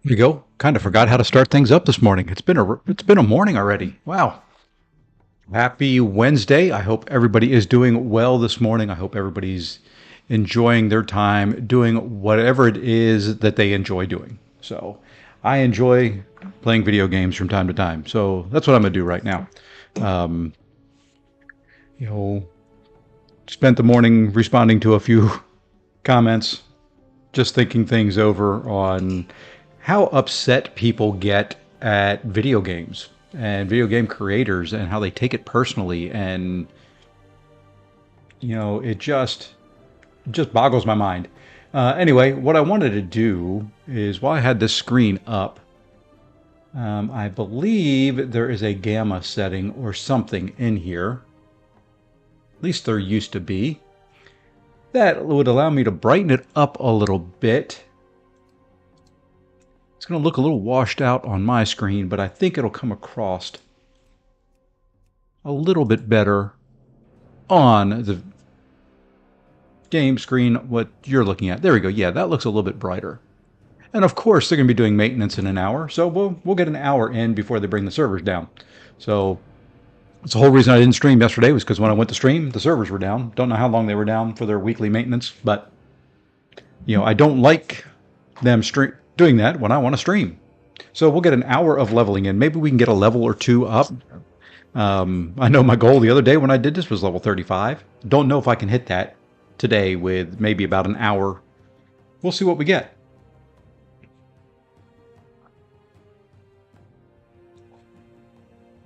There you go. Kind of forgot how to start things up this morning. It's been a morning already. Wow. Happy Wednesday. I hope everybody is doing well this morning. I hope everybody's enjoying their time doing whatever it is that they enjoy doing. So, I enjoy playing video games from time to time. So, that's what I'm going to do right now. Um, you know, spent the morning responding to a few comments, just thinking things over on how upset people get at video games and video game creators and how they take it personally. And it just boggles my mind. Anyway, what I wanted to do is, while I had this screen up, I believe there is a gamma setting or something in here. At least there used to be. That would allow me to brighten it up a little bit. It's going to look a little washed out on my screen, but I think it'll come across a little bit better on the game screen, what you're looking at. There we go. Yeah, that looks a little bit brighter. And of course, they're going to be doing maintenance in an hour, so we'll get an hour in before they bring the servers down. So that's the whole reason I didn't stream yesterday, was because when I went to stream, the servers were down. Don't know how long they were down for their weekly maintenance, but I don't like them doing that when I want to stream. So we'll get an hour of leveling in. Maybe we can get a level or two up. I know my goal the other day when I did this was level 35. Don't know if I can hit that today with maybe about an hour. We'll see what we get.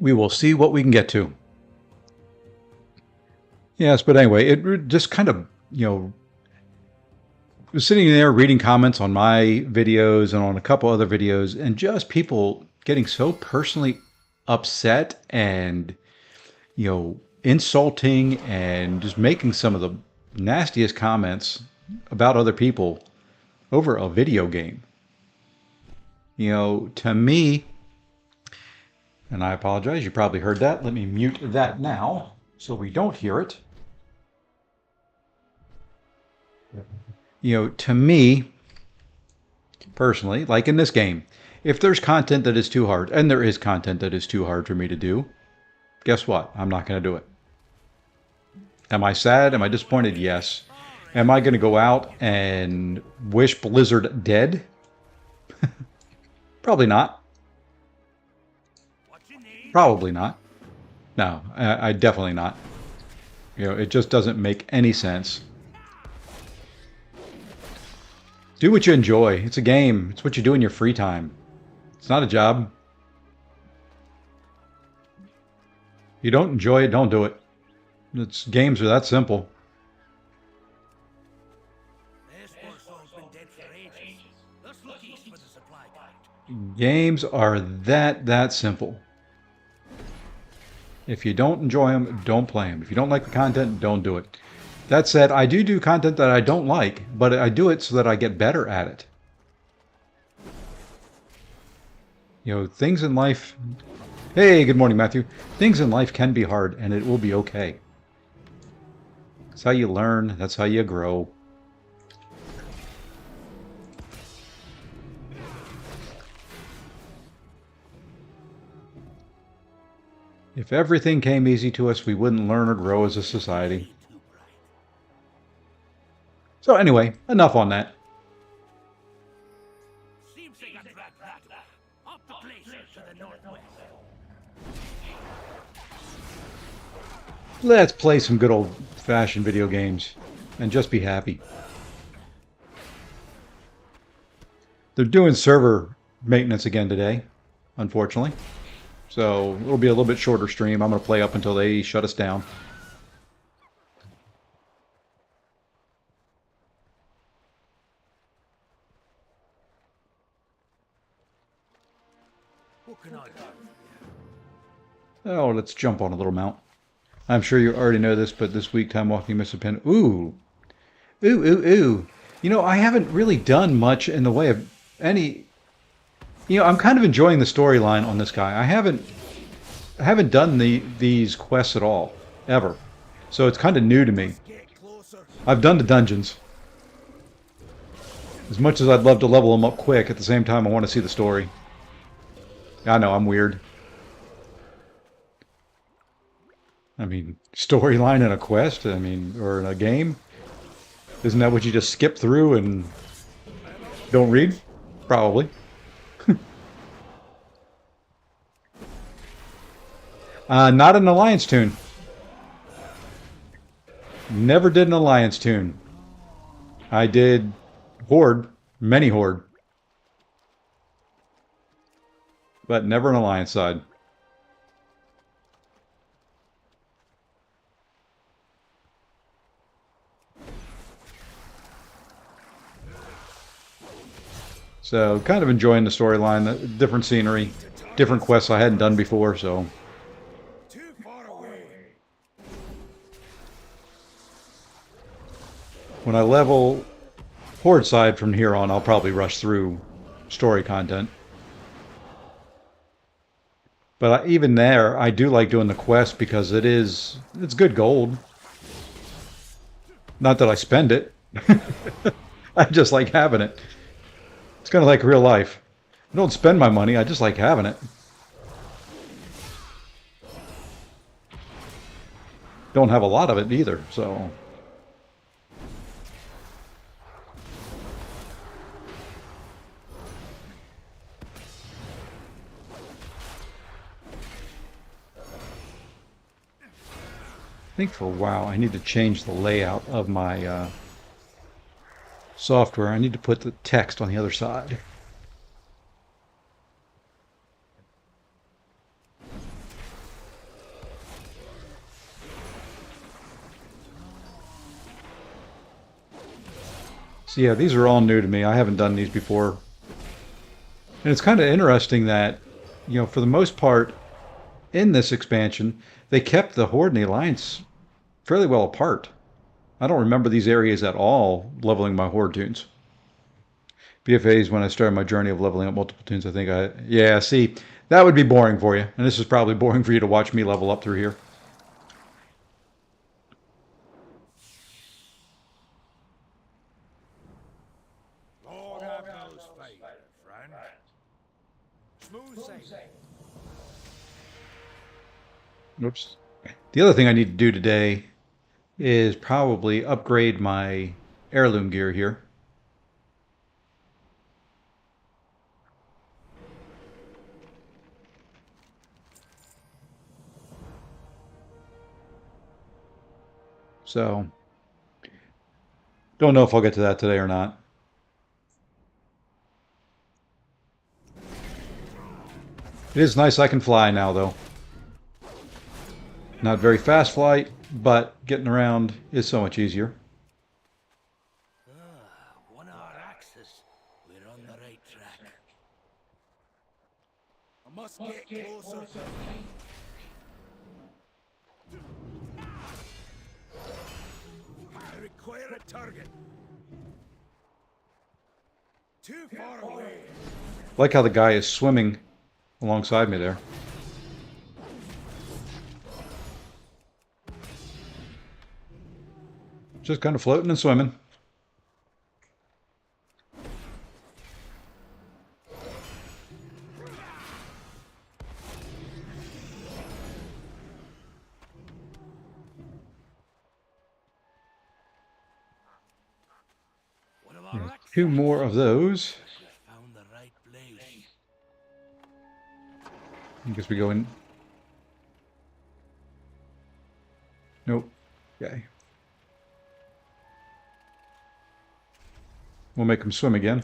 We will see what we can get to. Yes, but anyway, it just kind of, was sitting there reading comments on my videos and on a couple other videos, and just people getting so personally upset and, insulting and just making some of the nastiest comments about other people over a video game. To me, and I apologize, you probably heard that. Let me mute that now so we don't hear it. To me, personally, like in this game, if there's content that is too hard, and there is content that is too hard for me to do, guess what? I'm not going to do it. Am I sad? Am I disappointed? Yes. Am I going to go out and wish Blizzard dead? Probably not. Probably not. No, I definitely not. It just doesn't make any sense. Do what you enjoy. It's a game. It's what you do in your free time. It's not a job. If you don't enjoy it, don't do it. Games are that simple. Games are that simple. If you don't enjoy them, don't play them. If you don't like the content, don't do it. That said, I do content that I don't like, but I do it so that I get better at it. Things in life... Hey, good morning, Matthew. Things in life can be hard, and it will be okay. That's how you learn. That's how you grow. If everything came easy to us, we wouldn't learn or grow as a society. So anyway, enough on that. Let's play some good old-fashioned video games and just be happy. They're doing server maintenance again today, unfortunately. So it'll be a little bit shorter stream. I'm going to play up until they shut us down. Oh, let's jump on a little mount. I'm sure you already know this, but this week, time walking Mr. Pen. Ooh. I haven't really done much in the way of any... I'm kind of enjoying the storyline on this guy. I haven't done these quests at all, ever. So it's kind of new to me. I've done the dungeons. As much as I'd love to level them up quick, at the same time I want to see the story. I know, I'm weird. I mean, storyline in a quest? I mean, or in a game? Isn't that what you just skip through and don't read? Probably. Not an Alliance tune. Never did an Alliance tune. I did Horde, many Horde. But never an Alliance side. So, kind of enjoying the storyline, the different scenery, different quests I hadn't done before, so. When I level Horde side from here on, I'll probably rush through story content. But even there, I do like doing the quest because it's good gold. Not that I spend it. I just like having it. It's kind of like real life. I don't spend my money, I just like having it. Don't have a lot of it either, so. I think for WoW, I need to change the layout of my software. I need to put the text on the other side. So yeah, these are all new to me. I haven't done these before. And it's kind of interesting that, you know, for the most part, in this expansion, they kept the Horde and the Alliance fairly well apart. I don't remember these areas at all leveling my Horde tunes. BFAs when I started my journey of leveling up multiple tunes, I think yeah, see, that would be boring for you. And this is probably boring for you to watch me level up through here. Oops. The other thing I need to do today is probably upgrade my heirloom gear here. So, don't know if I'll get to that today or not. It is nice I can fly now, though. Not very fast flight, but getting around is so much easier. One of our axes. We're on the right track. I must get closer. I require a target. Too far away. Like how the guy is swimming alongside me there. Just kind of floating and swimming. Two more of those. Found the right place. I guess we go in. Nope. Okay. We'll make him swim again.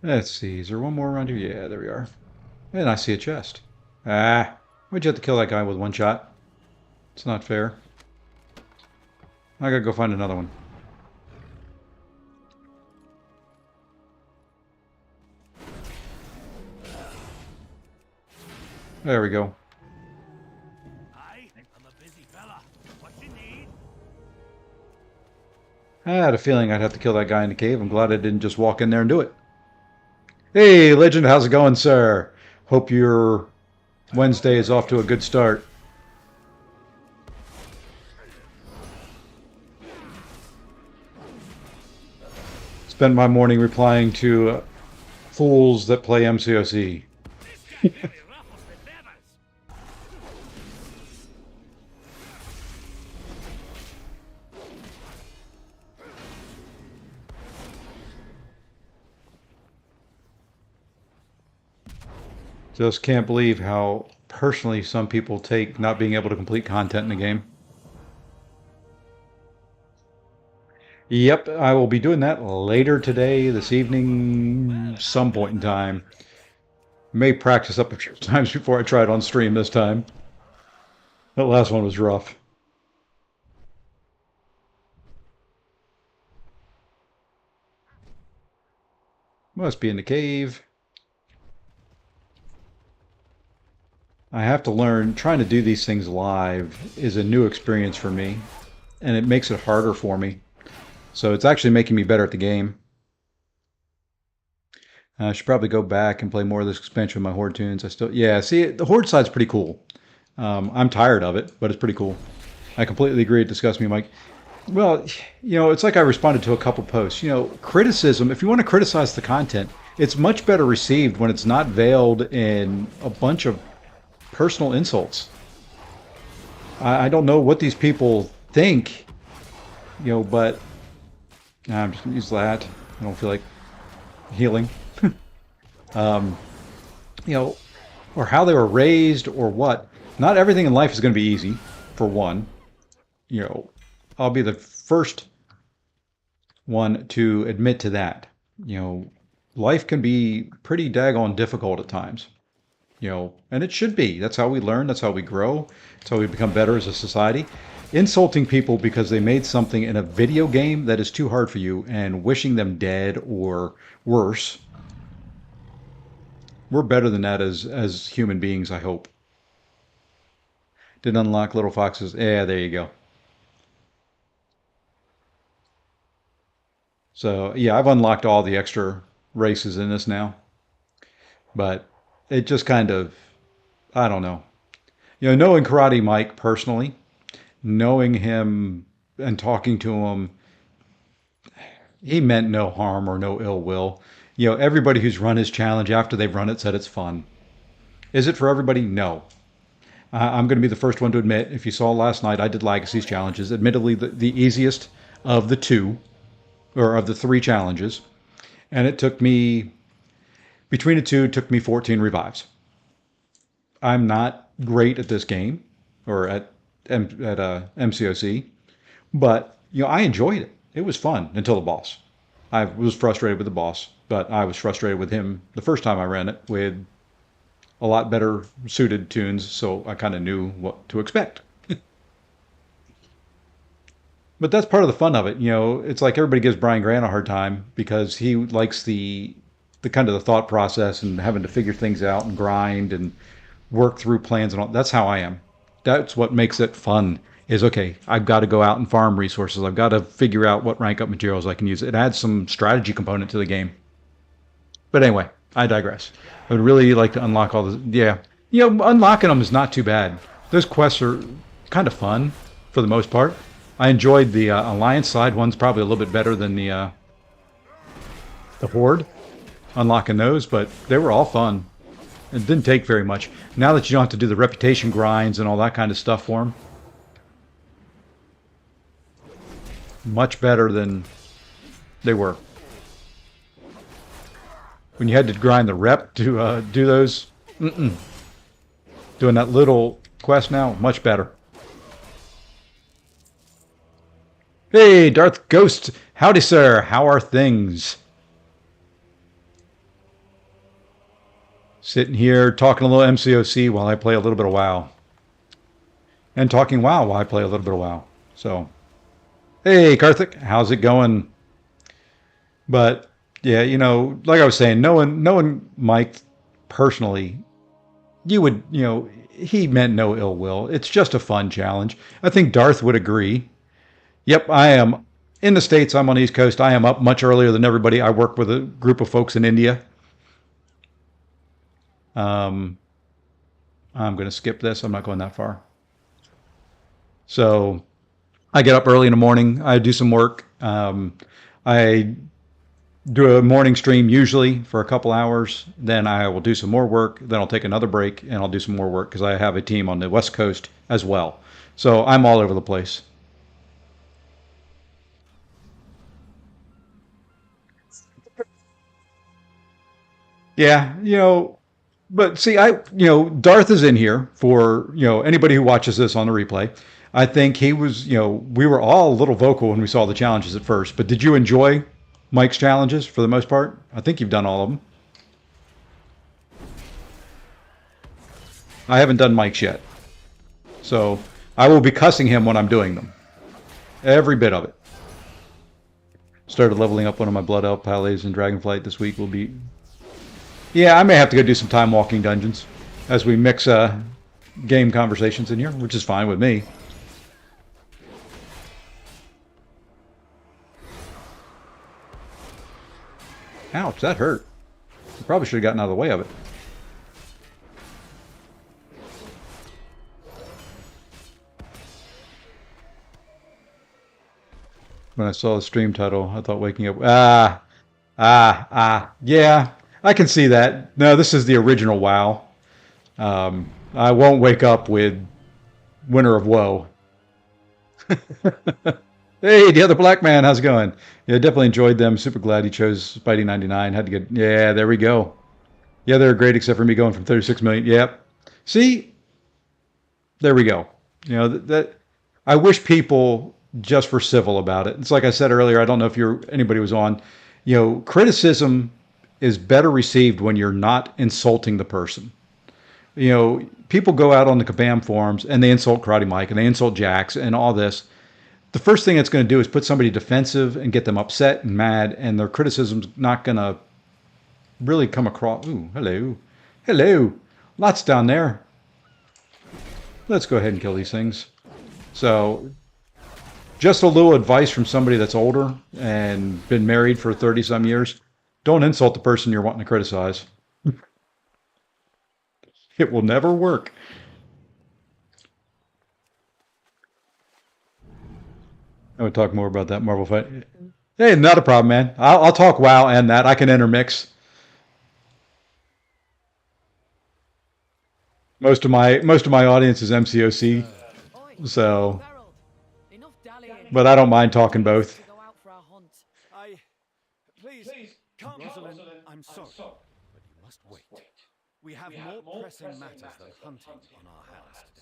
Let's see. Is there one more around here? Yeah, there we are. And I see a chest. Ah. Why'd you have to kill that guy with one shot? It's not fair. I gotta go find another one. There we go. I'm a busy fella. What you need? I had a feeling I'd have to kill that guy in the cave. I'm glad I didn't just walk in there and do it. Hey, Legend, how's it going, sir? Hope your Wednesday is off to a good start. spent my morning replying to fools that play MCOC. This guy very ruffles the feathers. Just can't believe how personally some people take not being able to complete content in the game. Yep, I will be doing that later today, this evening, some point in time. May practice up a few times before I try it on stream this time. That last one was rough. Must be in the cave. I have to learn, trying to do these things live is a new experience for me, and it makes it harder for me. So it's actually making me better at the game. I should probably go back and play more of this expansion with my Horde tunes. Yeah, see, the Horde side's pretty cool. I'm tired of it, but it's pretty cool. I completely agree. It disgusts me, Mike. Well, it's like I responded to a couple posts. Criticism, if you want to criticize the content, it's much better received when it's not veiled in a bunch of personal insults. I don't know what these people think, but I'm just going to use that. I don't feel like healing. um, or how they were raised or what. Not everything in life is going to be easy, for one. I'll be the first one to admit to that. Life can be pretty daggone difficult at times. And it should be. That's how we learn. That's how we grow. That's how we become better as a society. Insulting people because they made something in a video game that is too hard for you and wishing them dead or worse. We're better than that as human beings, I hope. Didn't unlock little foxes. Yeah, there you go. So, yeah, I've unlocked all the extra races in this now. But it just kind of, I don't know. Knowing Karate Mike personally, knowing him and talking to him, he meant no harm or no ill will. Everybody who's run his challenge after they've run it said it's fun. Is it for everybody? No. I'm going to be the first one to admit, if you saw last night, I did Legacy's challenges. Admittedly, the easiest of the two, or of the three challenges. And it took me, between the two, it took me 14 revives. I'm not great at this game, or at MCOC, but I enjoyed it. It was fun until the boss. I was frustrated with the boss, but I was frustrated with him the first time I ran it with a lot better suited tunes, so I kind of knew what to expect. But that's part of the fun of it. It's like everybody gives Brian Grant a hard time because he likes the kind of the thought process and having to figure things out and grind and work through plans and all. That's how I am. That's what makes it fun. Is okay, I've got to go out and farm resources. I've got to figure out what rank up materials I can use. It adds some strategy component to the game. But anyway, I digress. I would really like to unlock all this. Yeah. Unlocking them is not too bad. Those quests are kind of fun for the most part. I enjoyed the Alliance side one's probably a little bit better than the Horde. Unlocking those, but they were all fun. It didn't take very much. Now that you don't have to do the reputation grinds and all that kind of stuff for them. Much better than they were. When you had to grind the rep to do those, doing that little quest now, much better. Hey, Darth Ghost. Howdy, sir. How are things? Sitting here talking a little MCOC while I play a little bit of WoW. And talking WoW while I play a little bit of WoW. So, hey, Karthik. How's it going? But, yeah, like I was saying, knowing Mike personally, you would, he meant no ill will. It's just a fun challenge. I think Darth would agree. Yep, I am in the States. I'm on the East Coast. I am up much earlier than everybody. I work with a group of folks in India. I'm going to skip this. I'm not going that far. So I get up early in the morning. I do some work. I do a morning stream usually for a couple hours. Then I will do some more work. Then I'll take another break and I'll do some more work because I have a team on the West Coast as well. So I'm all over the place. Yeah, but see, Darth is in here for, anybody who watches this on the replay. I think he was, we were all a little vocal when we saw the challenges at first, but did you enjoy Mike's challenges for the most part? I think you've done all of them. I haven't done Mike's yet. So I will be cussing him when I'm doing them. Every bit of it. Started leveling up one of my Blood Elf Palets in Dragonflight this week. Will be. Yeah, I may have to go do some time walking dungeons as we mix game conversations in here, which is fine with me. Ouch, that hurt. I probably should have gotten out of the way of it. When I saw the stream title, I thought waking up. Yeah, I can see that. No, this is the original WoW. I won't wake up with Winter of Woe. Hey, the other black man, how's it going? Yeah, definitely enjoyed them. Super glad he chose Spidey 99. Had to get. Yeah, there we go. Yeah, they're great except for me going from 36 million. Yep. See, there we go. That I wish people just were civil about it. It's like I said earlier. I don't know if anybody was on. Criticism is better received when you're not insulting the person. People go out on the Kabam forums and they insult Karate Mike and they insult Jax and all this. The first thing it's going to do is put somebody defensive and get them upset and mad, and their criticism's not going to really come across. Ooh, hello. Hello. Lots down there. Let's go ahead and kill these things. So, just a little advice from somebody that's older and been married for 30-some years. Don't insult the person you're wanting to criticize. It will never work. I would talk more about that Marvel fight. Hey, not a problem, man. I'll talk WoW and that. I can intermix. Most of my audience is MCOC, so. But I don't mind talking both. Please, come. Rosalind, I'm sorry, but you must wait. We have more pressing matters than hunting on our hands today.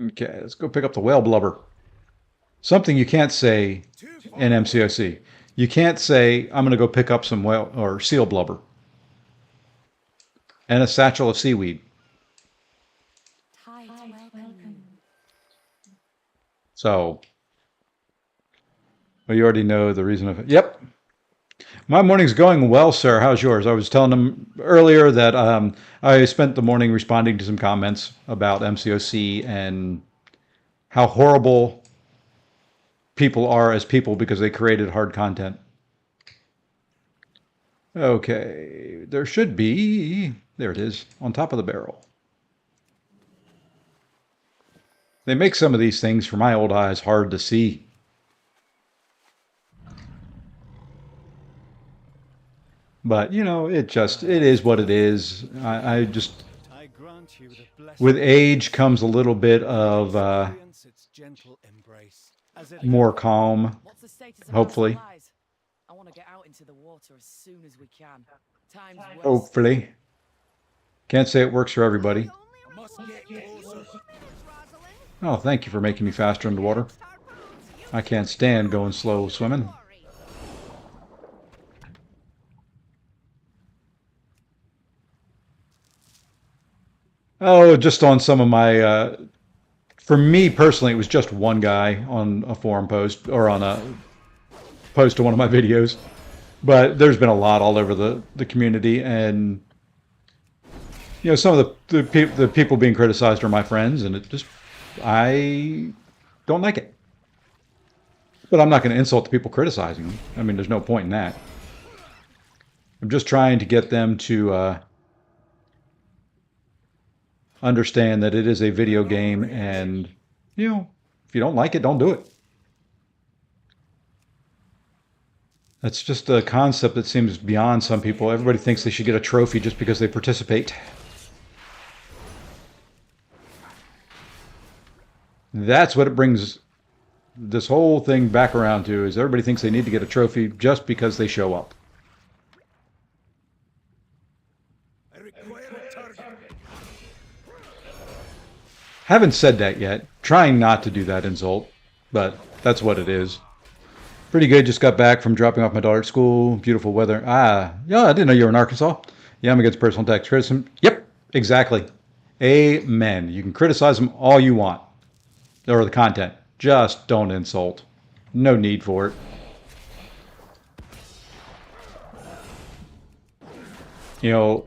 Okay, let's go pick up the whale blubber. Something you can't say in MCOC. You can't say, I'm going to go pick up some whale or seal blubber. And a satchel of seaweed. So, well, you already know the reason of it. Yep. My morning's going well, sir. How's yours? I was telling them earlier that I spent the morning responding to some comments about MCOC and how horrible people are as people because they created hard content. Okay, there should be, there it is, on top of the barrel. They make some of these things, for my old eyes, hard to see. But, it is what it is. I just, with age comes a little bit of more calm, hopefully. I want to get out into the water as soon as we can. Hopefully. Can't say it works for everybody. Oh, thank you for making me faster underwater. I can't stand going slow swimming. Oh, just on some of my, for me personally, it was just one guy on a forum post or on a post to one of my videos. But there's been a lot all over the community, and some of the people being criticized are my friends, and I don't like it. But I'm not going to insult the people criticizing them. I mean, there's no point in that. I'm just trying to get them to understand that it is a video game, and if you don't like it, don't do it. That's just a concept that seems beyond some people. Everybody thinks they should get a trophy just because they participate. That's what it brings this whole thing back around to, is everybody thinks they need to get a trophy just because they show up. I require a target. Haven't said that yet. Trying not to do that insult, but that's what it is. Pretty good. Just got back from dropping off my daughter at school. Beautiful weather. Ah, yeah, I didn't know you were in Arkansas. Yeah, I'm against personal attacks. Criticism. Yep, exactly. Amen. You can criticize them all you want, or the content. Just don't insult. No need for it. You know,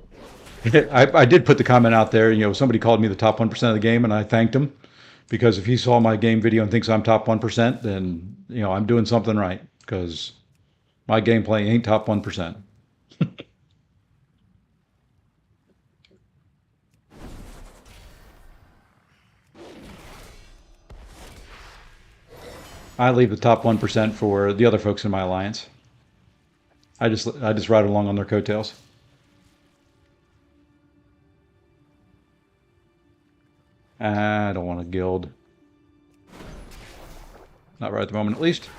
I did put the comment out there. You know, somebody called me the top 1% of the game, and I thanked him, because if he saw my game video and thinks I'm top 1%, then, you know, I'm doing something right, because my gameplay ain't top 1%. I leave the top 1% for the other folks in my alliance. I just ride along on their coattails. I don't want a guild. Not right at the moment, at least.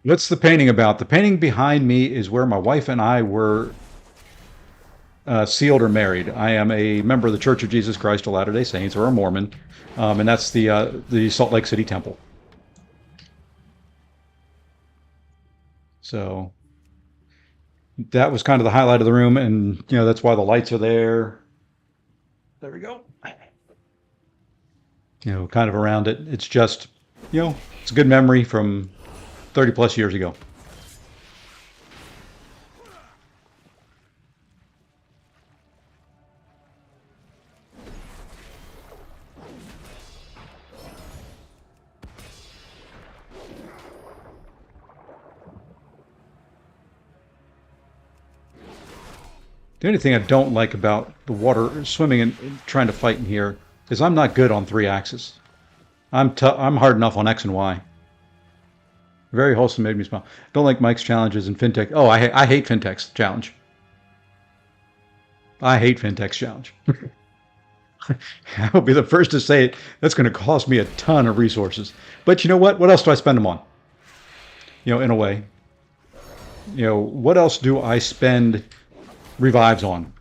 What's the painting about? The painting behind me is where my wife and I were sealed or married. I am a member of the Church of Jesus Christ of Latter-day Saints, or a Mormon, and that's the Salt Lake City Temple. So that was kind of the highlight of the room, and you know that's why the lights are there. There we go. You know, kind of around it. It's just, you know, it's a good memory from 30 plus years ago. The only thing I don't like about the water, swimming and trying to fight in here, is I'm not good on 3 axes. I'm hard enough on X and Y. Very wholesome, made me smile. Don't like Mike's challenges in FinTech. Oh, I hate FinTech's challenge. I hate FinTech's challenge. I will be the first to say it. That's going to cost me a ton of resources. But you know what? What else do I spend them on? You know, in a way. You know, what else do I spend revives on?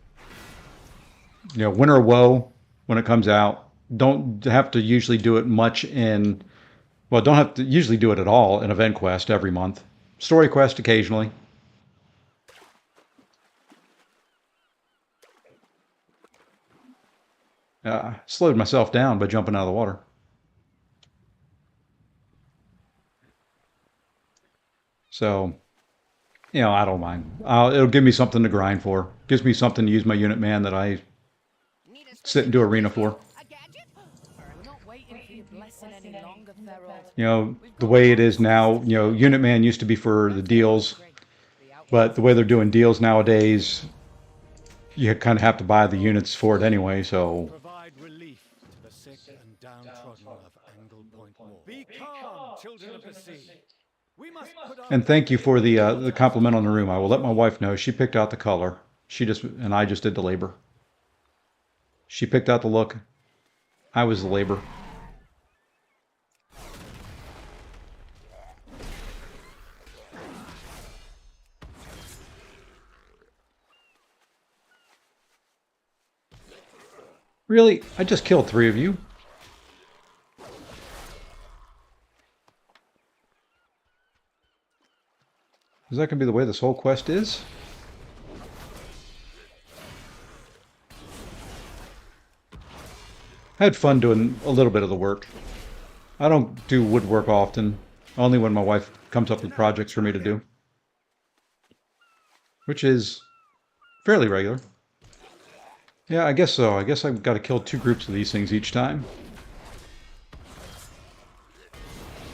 You know, Winter of Woe, when it comes out, don't have to usually do it much in, well, don't have to usually do it at all in Event Quest every month. Story Quest occasionally. Slowed myself down by jumping out of the water. So, you know, I don't mind. It'll give me something to grind for. Gives me something to use my unit man that I sit and do arena for. We're not waiting for your blessing any longer, Feral. You know, the way it is now, you know, unit man used to be for the deals, but the way they're doing deals nowadays, you kind of have to buy the units for it anyway, so. Provide relief to the sick and downtrodden of Angle Point Moor. Be calm, children of the sea. We must put And thank you for the compliment on the room. I will let my wife know. She picked out the color. And I just did the labor. She picked out the look. I was the labor. Really? I just killed 3 of you. Is that going to be the way this whole quest is? I had fun doing a little bit of the work. I don't do woodwork often, only when my wife comes up with projects for me to do, which is fairly regular. Yeah, I guess so. I guess I've got to kill 2 groups of these things each time.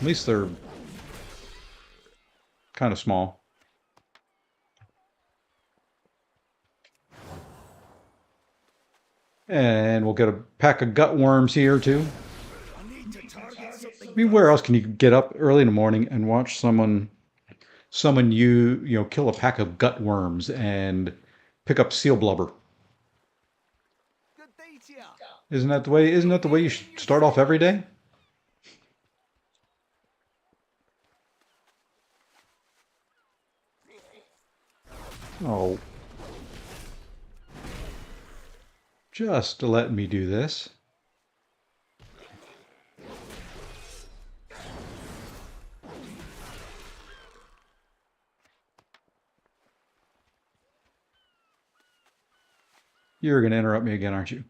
At least they're kind of small. And we'll get a pack of gut worms here too. I need to I mean, where else can you get up early in the morning and watch someone you know kill a pack of gut worms and pick up seal blubber? Good day to ya. Isn't that the way? Isn't that the way you should start off every day? Oh, just to let me do this. You're going to interrupt me again, aren't you?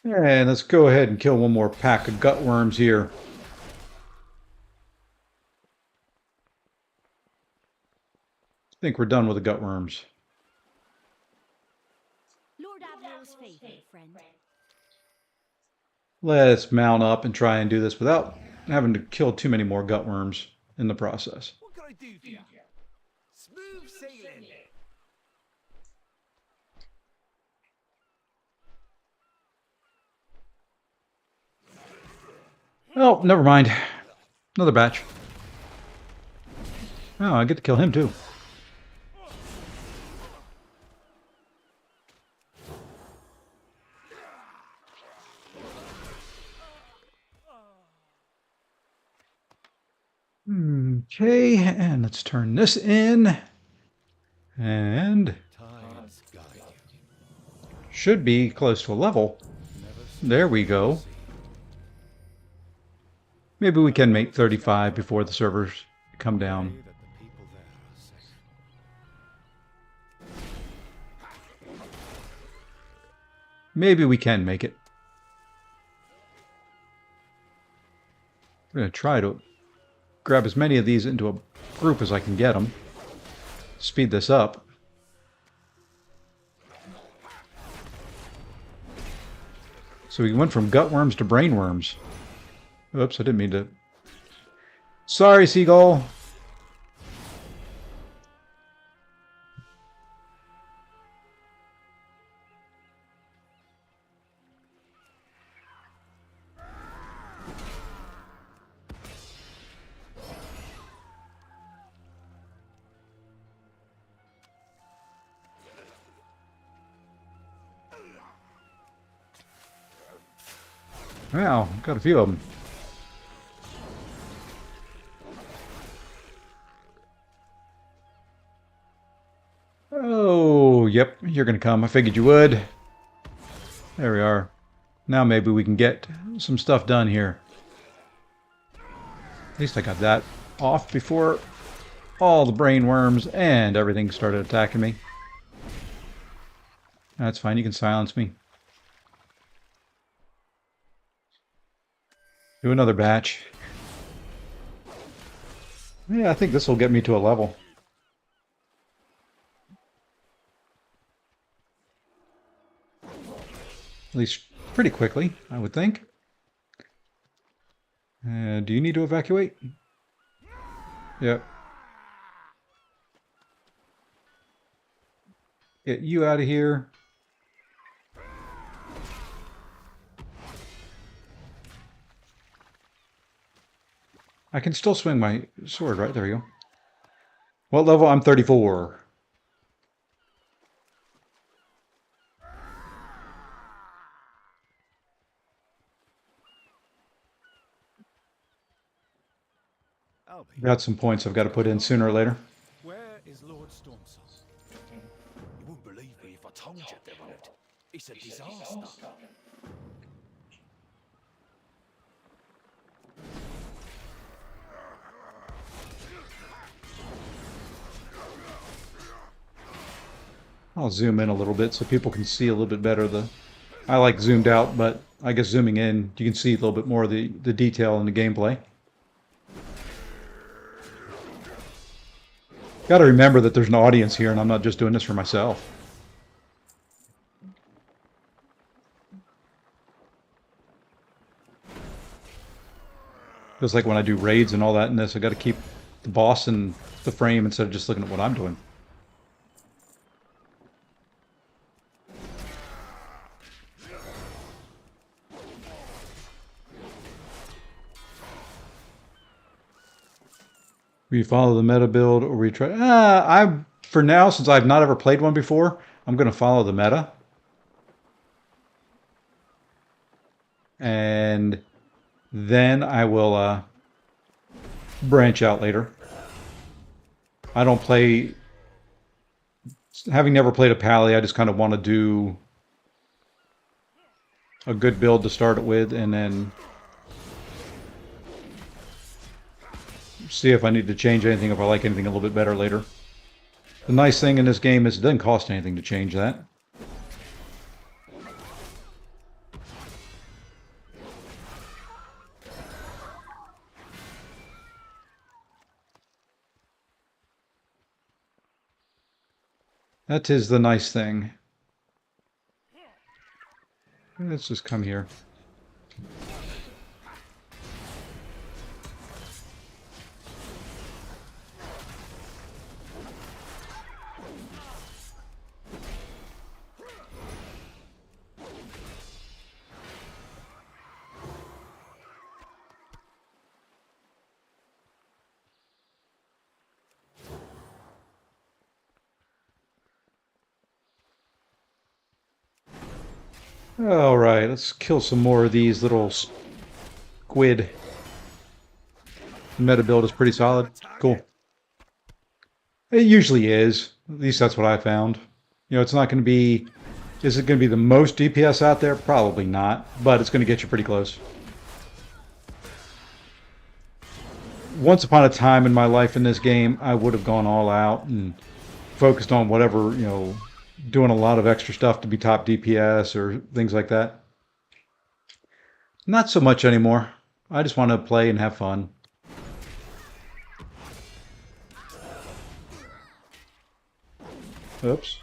And let's go ahead and kill one more pack of gut worms here. I think we're done with the gut worms. Lord Admiral's favourite friend. Let's mount up and try and do this without having to kill too many more gut worms in the process. What can I do for you? Smooth sailing. Oh, never mind. Another batch. Oh, I get to kill him too. Okay, and let's turn this in. And Tides guide you. should be close to a level. There we go. Maybe we can make 35 before the servers come down. That the people there are safe. Maybe we can make it. I'm going to try to grab as many of these into a group as I can get them. Speed this up. So we went from gut worms to brain worms. Oops, I didn't mean to. Sorry, seagull. Wow, got a few of them. Oh, yep, you're going to come. I figured you would. There we are. Now maybe we can get some stuff done here. At least I got that off before all the brain worms and everything started attacking me. That's fine, you can silence me. Do another batch. Yeah, I think this will get me to a level. At least pretty quickly, I would think. Do you need to evacuate? Yep. Get you out of here. I can still swing my sword, right? There we go. What level? I'm 34. Albie, Got some points I've got to put in sooner or later. where is Lord Stormson? You wouldn't believe me if I told you, Devonhead. It's a disaster. I'll zoom in a little bit so people can see a little bit better. I like zoomed out, but I guess zooming in, you can see a little bit more of the detail in the gameplay. Got to remember that there's an audience here and I'm not just doing this for myself. Just like when I do raids and all that in this, I got to keep the boss in the frame instead of just looking at what I'm doing. We follow the meta build or we try... for now, since I've not ever played one before, I'm going to follow the meta. And then I will branch out later. I don't play... Having never played a pally, I just kind of want to do a good build to start it with, and then see if I need to change anything, if I like anything a little bit better later. The nice thing in this game is it doesn't cost anything to change that. That is the nice thing. Let's just come here. All right, let's kill some more of these little squid. The meta build is pretty solid. Cool. It usually is. At least that's what I found. You know, it's not going to be... Is it going to be the most DPS out there? Probably not, but it's going to get you pretty close. Once upon a time in my life in this game, I would have gone all out and focused on whatever, you know, doing a lot of extra stuff to be top DPS or things like that. Not so much anymore. I just want to play and have fun. Oops.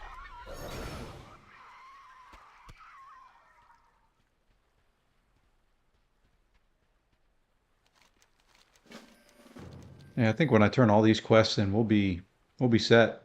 Yeah, I think when I turn all these quests in, we'll be set.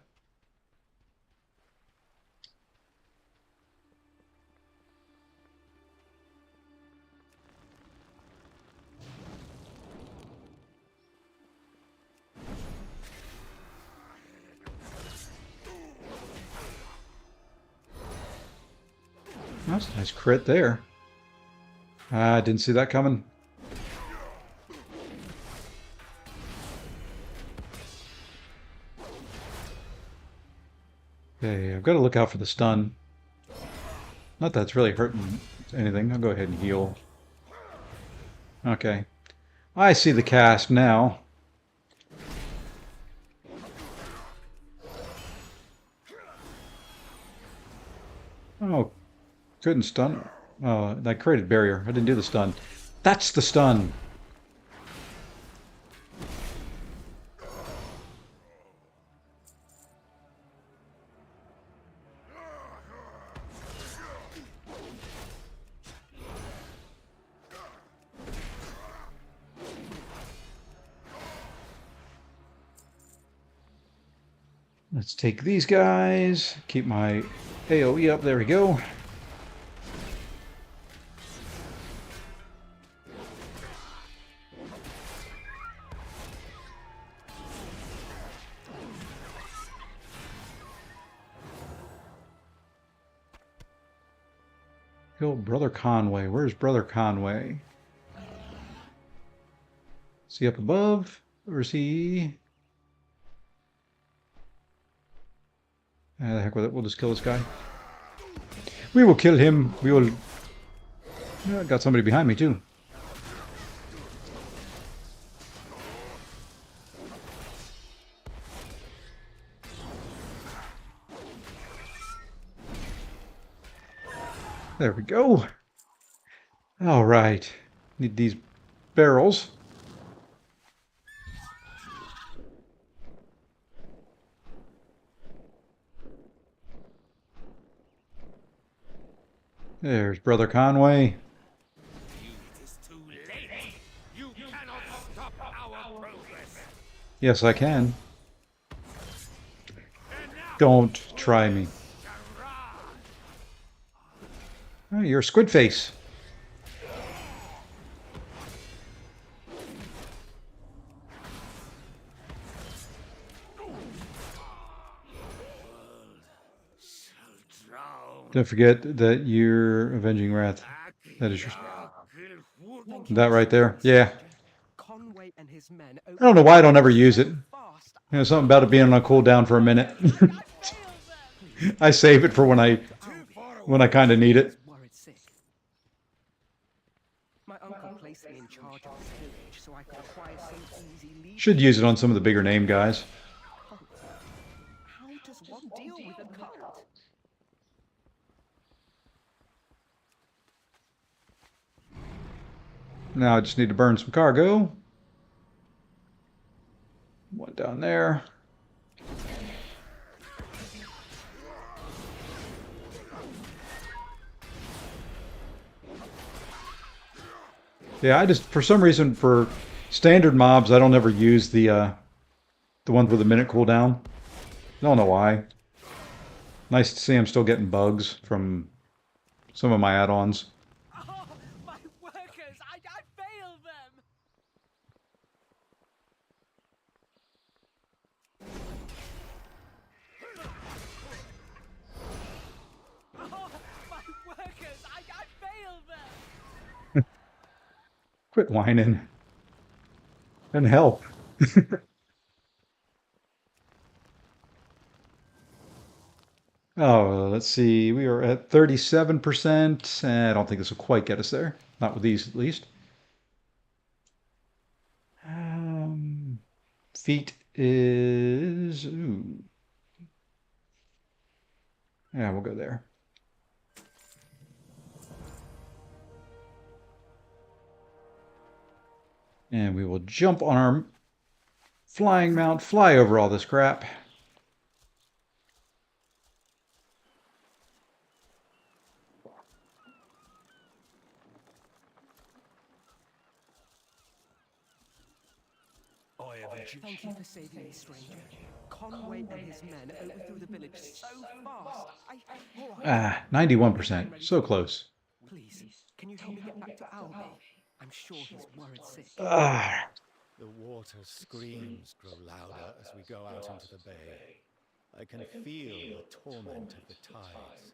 That's a nice crit there. I didn't see that coming. Okay, I've got to look out for the stun. Not that it's really hurting anything. I'll go ahead and heal. Okay. I see the cast now. Oh, couldn't stun. Oh, that created barrier. I didn't do the stun. That's the stun. Let's take these guys. Keep my AoE up. There we go. Kill Brother Conway. Where's Brother Conway? Is he up above? Or is he... the heck with it. We'll just kill this guy. We will kill him. We will... Oh, got somebody behind me, too. There we go. All right. Need these barrels. There's Brother Conway. It is too late. You cannot Our progress. Yes, I can. Don't try me. Oh, you're a squid face. Don't forget that you're avenging wrath. That is your... That right there. Yeah. Conway and his men I don't know why I don't ever use it. fast. You know, something about it being on cooldown for a minute. I save it for when I kind of need it. Worried sick. My uncle placed me in charge of this village so I could acquire some easy lead. Should use it on some of the bigger name guys. How does one deal with a cult? Now I just need to burn some cargo. One down there. Yeah, I just, for some reason, for standard mobs, I don't ever use the ones with a minute cooldown. I don't know why. Nice to see I'm still getting bugs from some of my add-ons. Oh, my workers! I failed them! Oh, my workers! I failed them! Quit whining. And help. Oh, let's see. We are at 37%. I don't think this will quite get us there. Not with these, at least. Feet is... Ooh. Yeah, we'll go there. And we will jump on our flying mount, fly over all this crap. Thank you for saving me, stranger. Conway and his men overthrew the village so fast. 91%. So close. Please, can you help me get back to Albany? I'm sure he's worried sick. The water screams grow louder as we go out into the bay. I can feel the torment of the tides.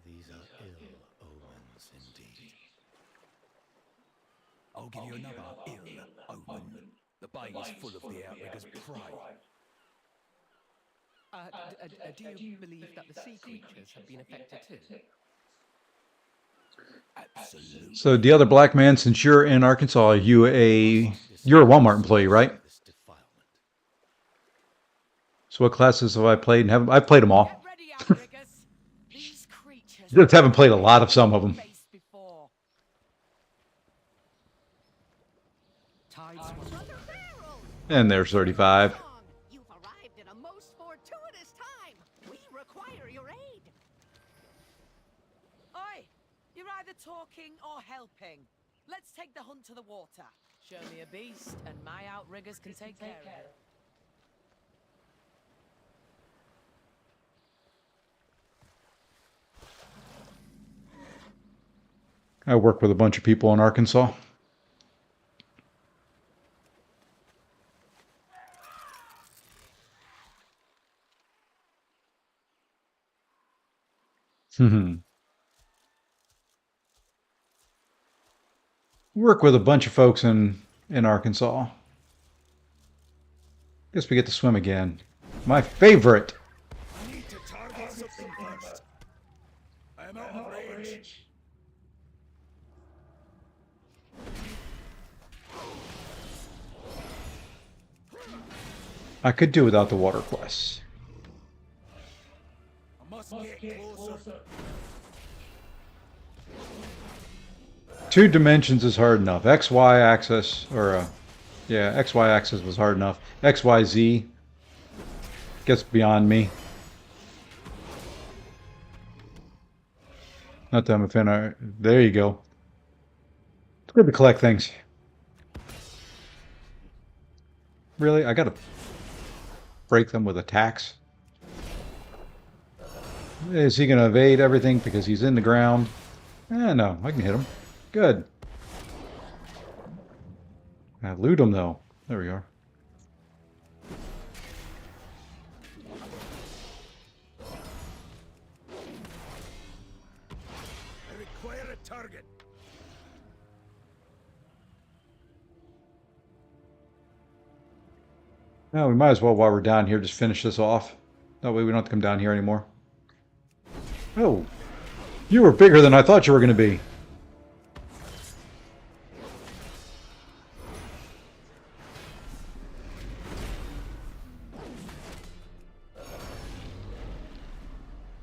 These are ill omens indeed. I'll give you another ill omen. The bay is full of the outrigger's prey. Do you believe that the sea creatures have been affected too? Absolutely. So the other black man, since you're in Arkansas, you're a Walmart employee, right? So what classes have I played? And I've played them all. Get ready, outriggers! These creatures Just haven't played a lot of some of them. faced before. Tides And there's 35. You've arrived at a most fortuitous time. We require your aid. Oi! You're either talking or helping. Let's take the hunt to the water. Show me a beast, and my outriggers can take care of it. I work with a bunch of people in Arkansas. Work with a bunch of folks in Arkansas. Guess we get to swim again. My favorite. I need to target something first. I am out of range. I could do without the water quests. I must get closer. 2 dimensions is hard enough. XY axis, or yeah, XY axis was hard enough. XYZ gets beyond me. Not that I'm a fan of. There you go. It's good to collect things. Really? I gotta break them with attacks? Is he gonna evade everything because he's in the ground? No, I can hit him. Good. I loot him though. There we are. I require a target. Now we might as well, while we're down here, just finish this off. That way we don't have to come down here anymore. Oh, you were bigger than I thought you were going to be.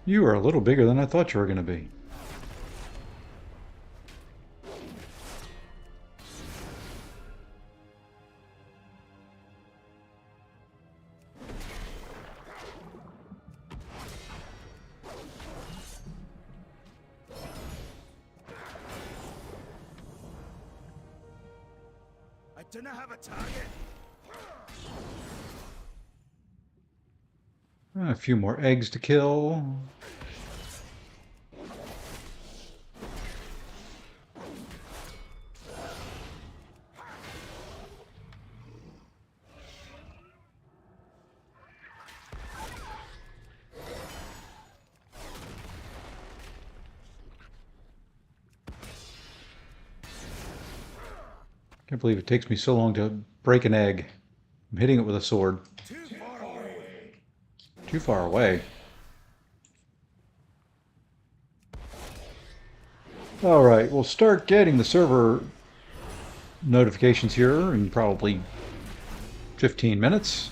You are a little bigger than I thought you were going to be. I do not have a target. A few more eggs to kill. Can't believe it takes me so long to break an egg. I'm hitting it with a sword. Too far away. Too far away. Alright, we'll start getting the server notifications here in probably 15 minutes.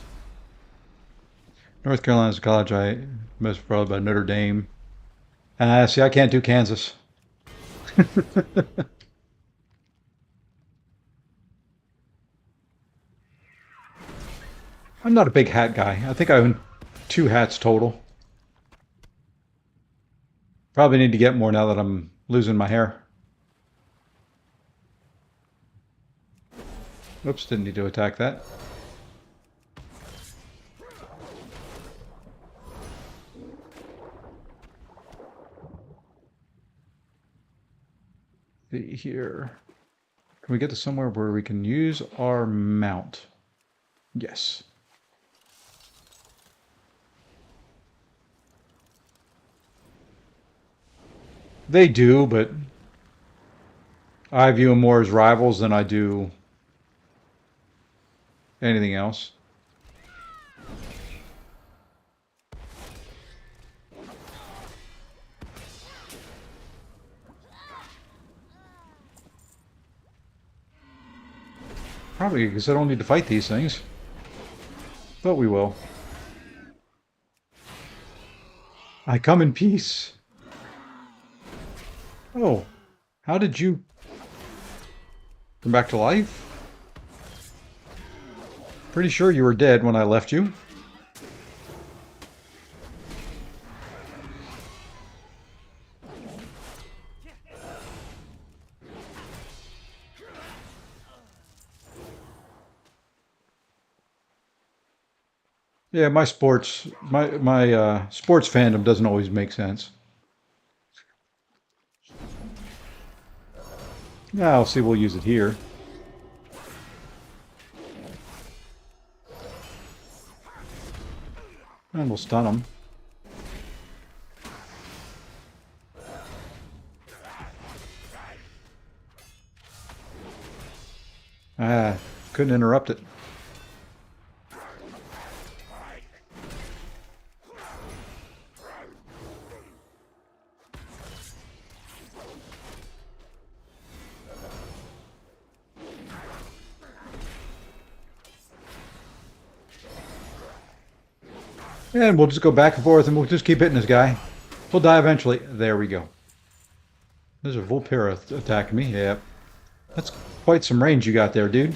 North Carolina's a college, I most probably by Notre Dame. See, I can't do Kansas. I'm not a big hat guy. I think I own 2 hats total. Probably need to get more now that I'm losing my hair. Oops, didn't need to attack that. See here. Can we get to somewhere where we can use our mount? Yes. They do, but I view them more as rivals than I do anything else. Probably because I don't need to fight these things. But we will. I come in peace. Oh, how did you come back to life? Pretty sure you were dead when I left you. Yeah, my sports fandom doesn't always make sense. Yeah, I'll see. We'll use it here. And we'll stun them. Couldn't interrupt it. And we'll just go back and forth and we'll just keep hitting this guy. He'll die eventually. There we go. There's a Vulpera attacking me. Yep. That's quite some range you got there, dude.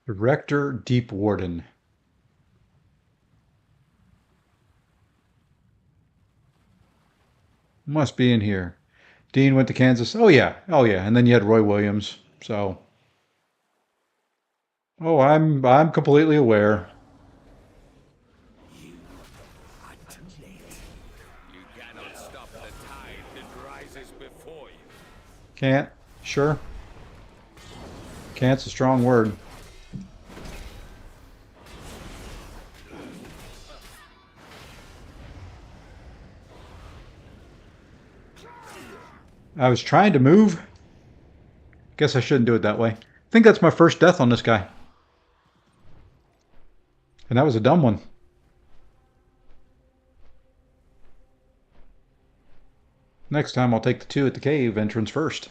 Director Deep Warden. Must be in here. Dean went to Kansas. Oh yeah. Oh yeah. And then you had Roy Williams. So oh, I'm completely aware. You cannot stop the tide that rises before you. Can't. Sure. Can't's a strong word. I was trying to move. Guess I shouldn't do it that way. I think that's my first death on this guy. And that was a dumb one. Next time I'll take the 2 at the cave entrance first.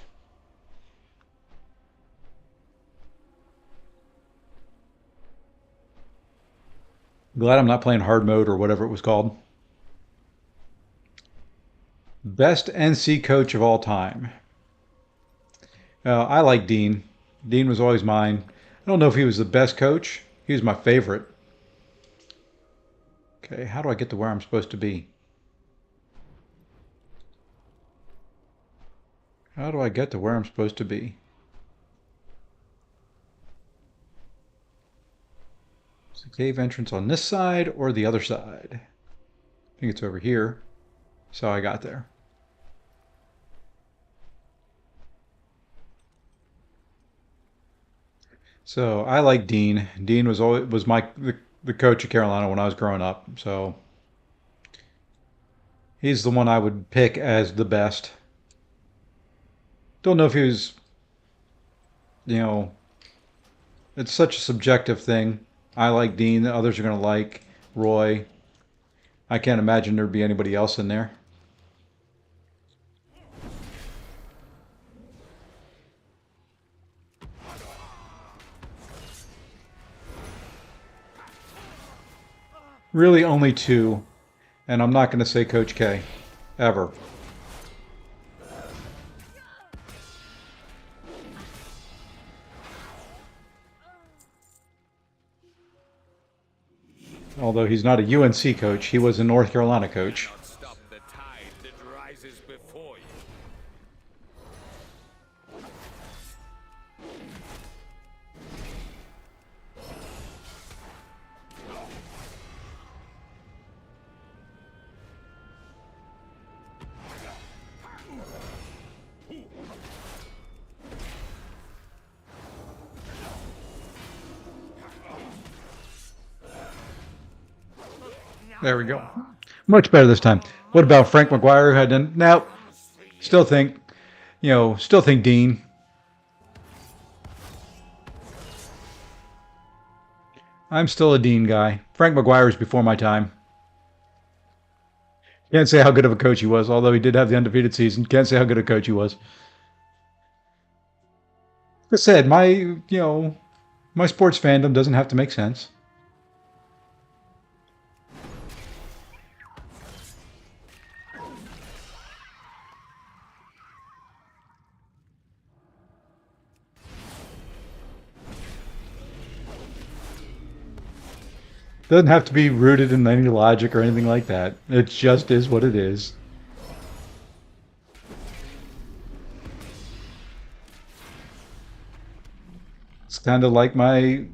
Glad I'm not playing hard mode or whatever it was called. Best NC coach of all time. I like Dean. Dean was always mine. I don't know if he was the best coach. He was my favorite. Okay, how do I get to where I'm supposed to be? How do I get to where I'm supposed to be? Is the cave entrance on this side or the other side? I think it's over here. So I got there. So I like Dean. Dean was the coach of Carolina when I was growing up. So he's the one I would pick as the best. Don't know if he was, you know, it's such a subjective thing. I like Dean. The others are going to like Roy. I can't imagine there'd be anybody else in there. Really only 2, and I'm not going to say Coach K, ever. Although he's not a UNC coach, he was a North Carolina coach. Stop the tide that rises before you. There we go. Much better this time. What about Frank McGuire, who had done? Now, still think Dean. I'm still a Dean guy. Frank McGuire is before my time. Can't say how good of a coach he was, although he did have the undefeated season. Can't say how good a coach he was. Like I said, my sports fandom doesn't have to make sense. Doesn't have to be rooted in any logic or anything like that. It just is what it is. It's kind of like my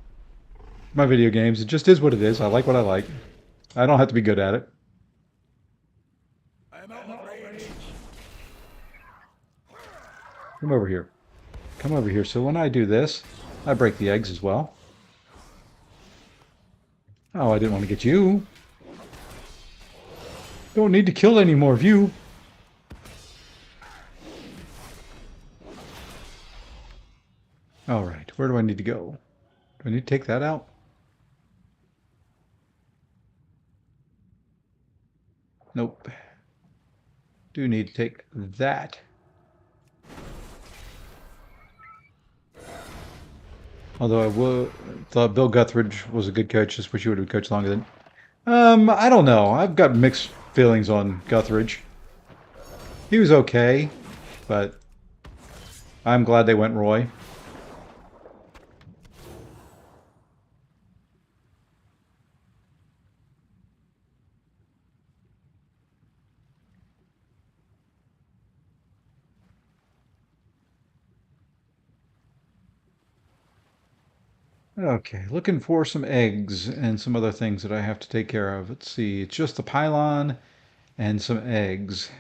video games. It just is what it is. I like what I like. I don't have to be good at it. I am out of range. Come over here. Come over here. So when I do this, I break the eggs as well. Oh, I didn't want to get you. Don't need to kill any more of you. All right, where do I need to go? Do I need to take that out? Nope. Do need to take that. Although thought Bill Guthridge was a good coach. Just wish he would have coached longer than. I don't know. I've got mixed feelings on Guthridge. He was okay, but I'm glad they went Roy. Okay, looking for some eggs and some other things that I have to take care of. Let's see, it's just the pylon and some eggs.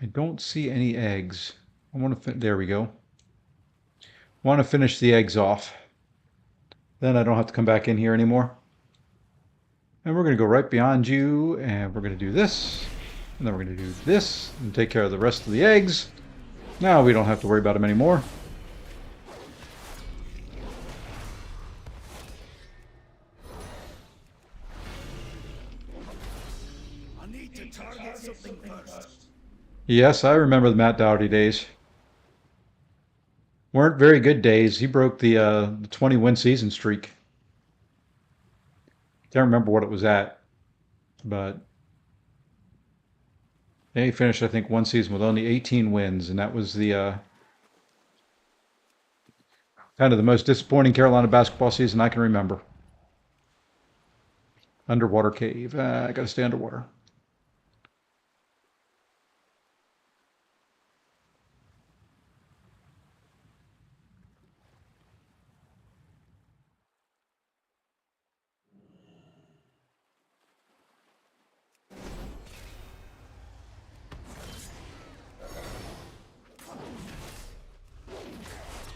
I don't see any eggs. I want to, there we go. Want to finish the eggs off. Then I don't have to come back in here anymore. And we're going to go right beyond you, and we're going to do this. And then we're going to do this, and take care of the rest of the eggs. Now we don't have to worry about them anymore. I need to target something first. Yes, I remember the Matt Doherty days. Weren't very good days. He broke the 20-win season streak. Can't remember what it was at, but yeah, he finished, I think, one season with only 18 wins, and that was the kind of the most disappointing Carolina basketball season I can remember. Underwater cave. I got to stay underwater.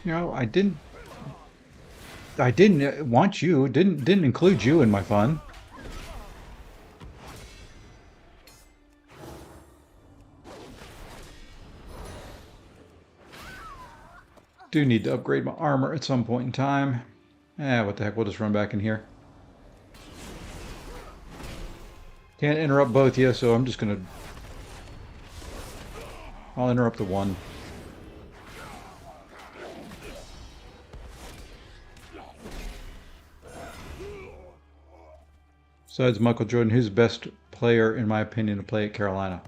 You know, I didn't want you, didn't include you in my fun. Do need to upgrade my armor at some point in time. What the heck, we'll just run back in here. Can't interrupt both of you, so I'm just gonna... I'll interrupt the one. Besides Michael Jordan, who's the best player, in my opinion, to play at Carolina?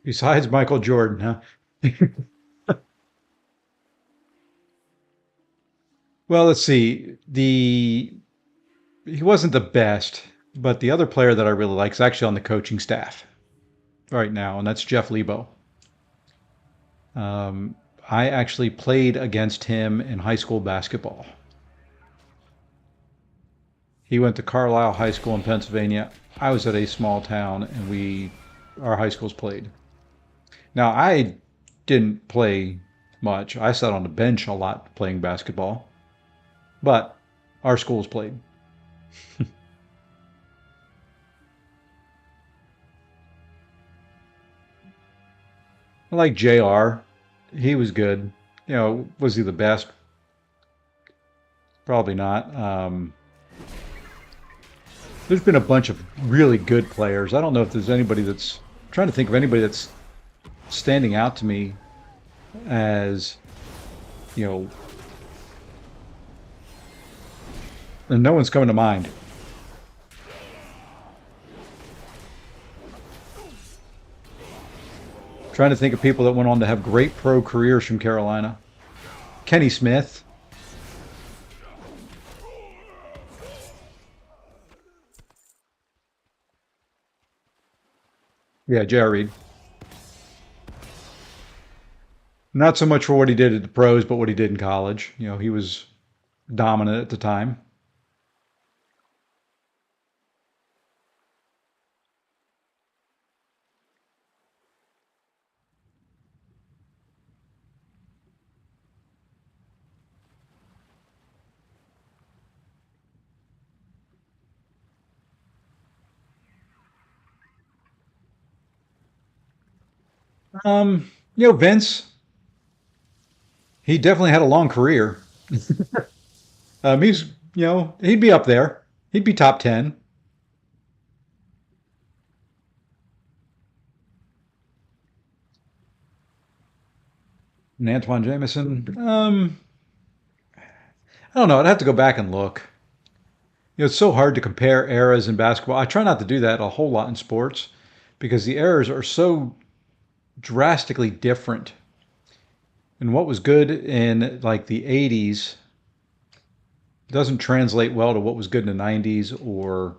Besides Michael Jordan, huh? Well, let's see. He wasn't the best, but the other player that I really like is actually on the coaching staff right now, and that's Jeff Lebo. Um, I actually played against him in high school basketball. He went to Carlisle High School in Pennsylvania. I was at a small town, and our high schools played. Now, I didn't play much. I sat on the bench a lot playing basketball, but our schools played. I like JR. He was good. You know, was he the best? Probably not. There's been a bunch of really good players. I don't know if there's anybody that's... I'm trying to think of anybody that's standing out to me as, you know... And no one's coming to mind. Trying to think of people that went on to have great pro careers from Carolina. Kenny Smith. Yeah, J.R. Reed. Not so much for what he did at the pros, but what he did in college. You know, he was dominant at the time. Vince, he definitely had a long career. He's, he'd be up there. He'd be top 10. And Antoine Jameson, I don't know. I'd have to go back and look. You know, it's so hard to compare eras in basketball. I try not to do that a whole lot in sports because the eras are so drastically different. And what was good in like the 80s doesn't translate well to what was good in the 90s, or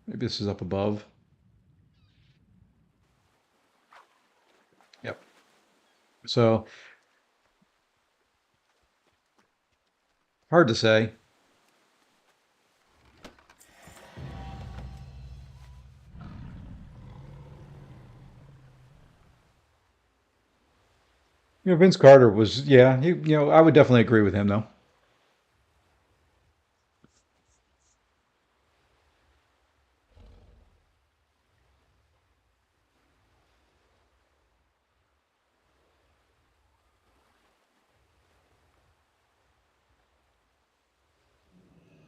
maybe this is up above. So, hard to say. Vince Carter was, yeah, I would definitely agree with him, though.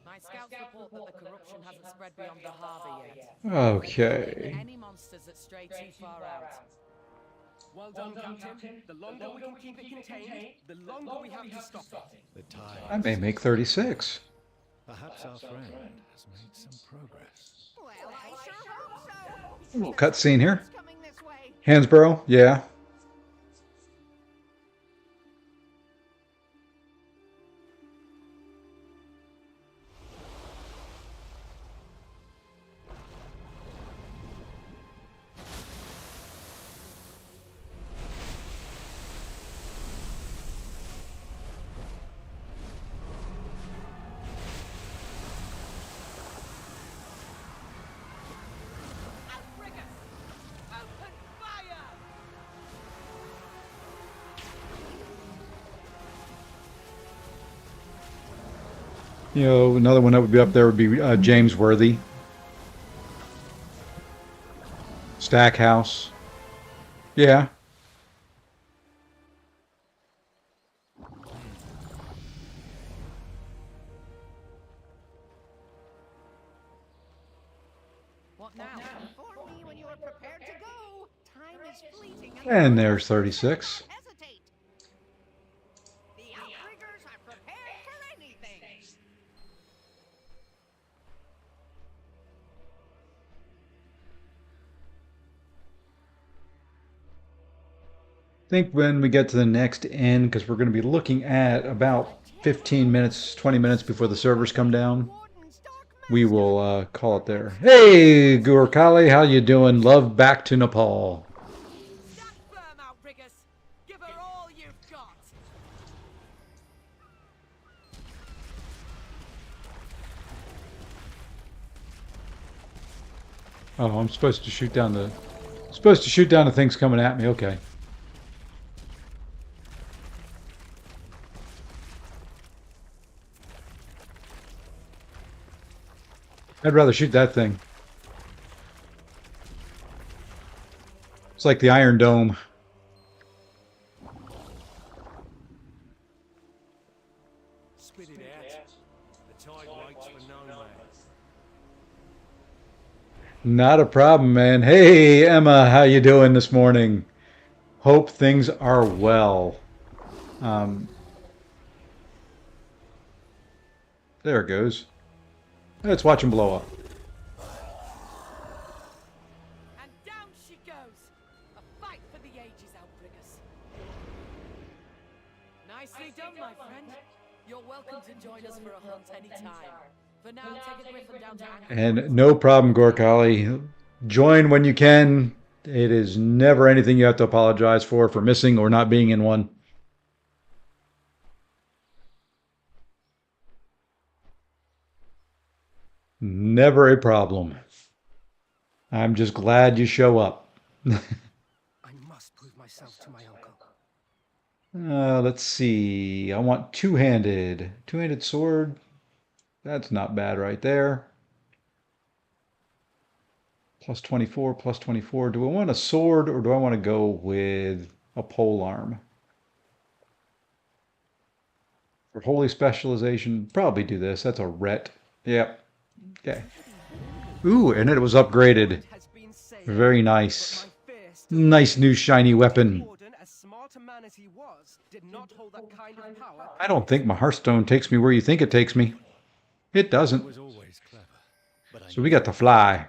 My scouts report that the corruption hasn't spread beyond the harbour yet. Okay. Any monsters that stray too far out. Well done, Captain. The longer we can keep it contained, the longer we have to stop it. The tide. I may make 36. Perhaps our friend has made some progress. Well, I sure hope so. A little cutscene here. It's coming this way. Hansborough, yeah. Outriggers! Open fire! Another one that would be up there would be James Worthy. Stackhouse. Yeah. What now? Inform me when you are prepared to go. Time is fleeting. And there's 36. Hesitate. The outriggers are prepared for anything. I think when we get to the next end, because we're going to be looking at about 15 minutes, 20 minutes before the servers come down, we will call it there. Hey, Gurkali, how you doing? Love back to Nepal. Stand firm, outriggers! Give her all you've got! Oh, I'm supposed to shoot down the things coming at me. Okay. I'd rather shoot that thing. It's like the Iron Dome. Spit it out. The tide waits for no man. Not a problem, man. Hey, Emma, how you doing this morning? Hope things are well. There it goes. Let's watch him blow up. And down she goes! A fight for the ages, outriggers. Nicely done, my friend. You're welcome to join us for a hunt anytime. For now, take a griffin down to Anchor. And no problem, Gorkali. Join when you can. It is never anything you have to apologize for missing or not being in one. Never a problem. I'm just glad you show up. I must prove myself to my uncle. Let's see. I want two-handed. Two-handed sword. That's not bad right there. Plus 24, plus 24. Do I want a sword or do I want to go with a pole arm? For holy specialization, probably do this. That's a ret. Yep. Okay. Ooh, and it was upgraded. Very nice. Nice new shiny weapon. I don't think my Hearthstone takes me where you think it takes me. It doesn't. So we got to fly.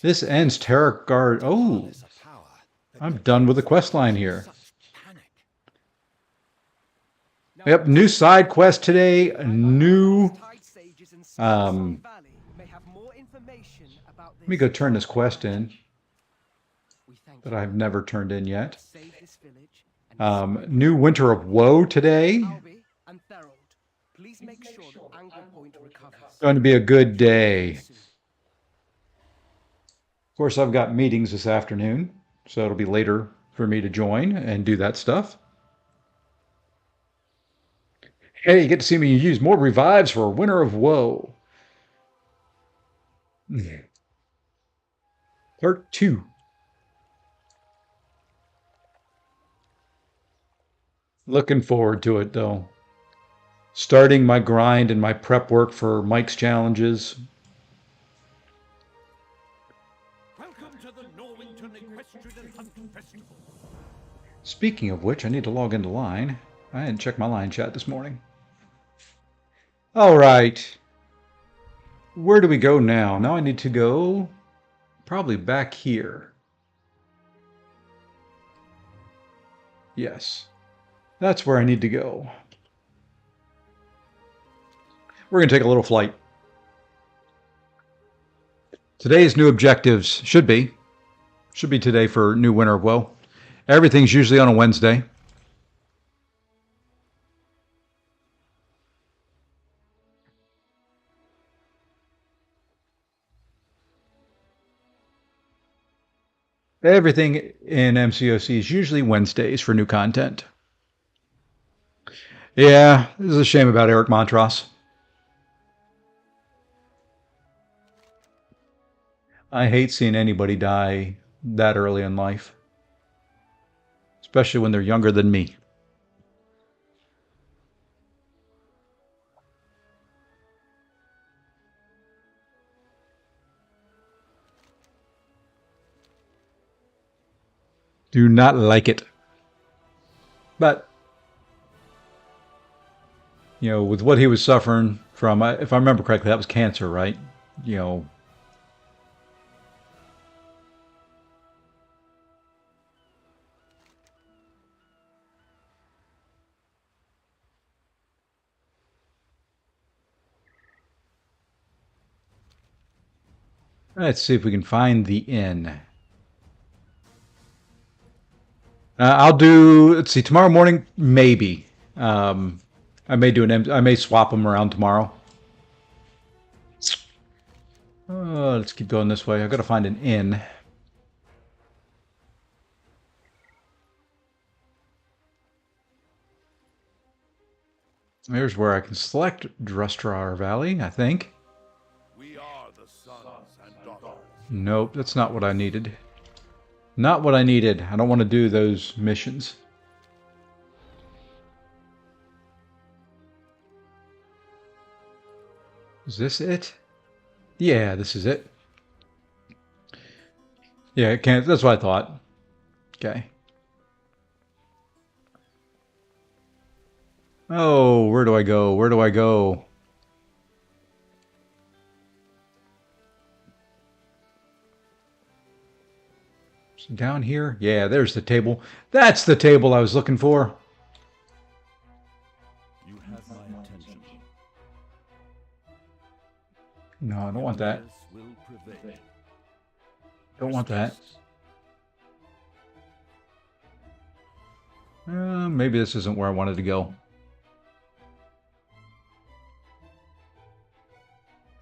This ends Tarot Guard. Oh, I'm done with the quest line here. Yep, new side quest today. New. Let me go turn this quest in that I've never turned in yet. New Winter of Woe today. Albie and Therold, please make sure that Angle Point recovers. Going to be a good day. Soon. Of course, I've got meetings this afternoon, so it'll be later for me to join and do that stuff. Hey, you get to see me use more revives for Winter of Woe. Part 2. Looking forward to it, though. Starting my grind and my prep work for Mike's challenges. Welcome to the Norwington Equestrian Hunt Festival. Speaking of which, I need to log into line. I didn't check my line chat this morning. All right. Where do we go now? Now I need to go probably back here. Yes. That's where I need to go. We're going to take a little flight. Today's new objectives should be today for New Winter of Woe. Everything's usually on a Wednesday. Everything in MCOC is usually Wednesdays for new content. Yeah, this is a shame about Eric Montross. I hate seeing anybody die that early in life, especially when they're younger than me. Do not like it. But, you know, with what he was suffering from, if I remember correctly, that was cancer, right? You know, let's see if we can find the inn. I'll do, let's see, tomorrow morning, maybe. I may swap them around tomorrow. Let's keep going this way. I've got to find an inn. There's where I can select Drustrar Valley, I think. We are the sons and daughters. Nope, that's not what I needed. Not what I needed. I don't want to do those missions. Is this it? Yeah, this is it. Yeah, it can't. That's what I thought. Okay. Oh, where do I go? Where do I go? Down here? Yeah, there's the table. That's the table I was looking for. You have my attention. No, I don't want that. Will prevail. Don't want that. Maybe this isn't where I wanted to go.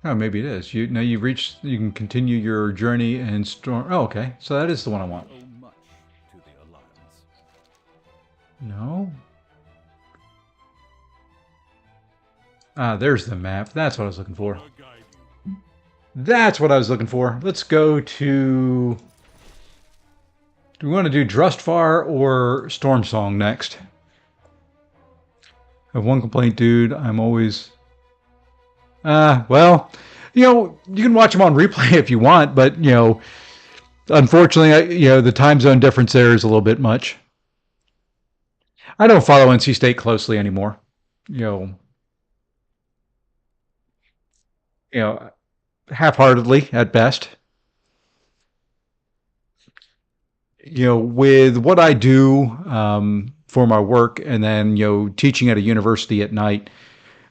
Oh, maybe it is. You can continue your journey and storm. Oh, okay. So that is the one I want. Owe much to the Alliance. No. Ah, there's the map. That's what I was looking for. I'll guide you. That's what I was looking for. Let's go to... Do we want to do Drustvar or Stormsong next? I have one complaint, dude. I'm always... well, you know, you can watch them on replay if you want, but, you know, unfortunately, the time zone difference there is a little bit much. I don't follow NC State closely anymore. You know, half-heartedly at best. You know, with what I do for my work and then, teaching at a university at night,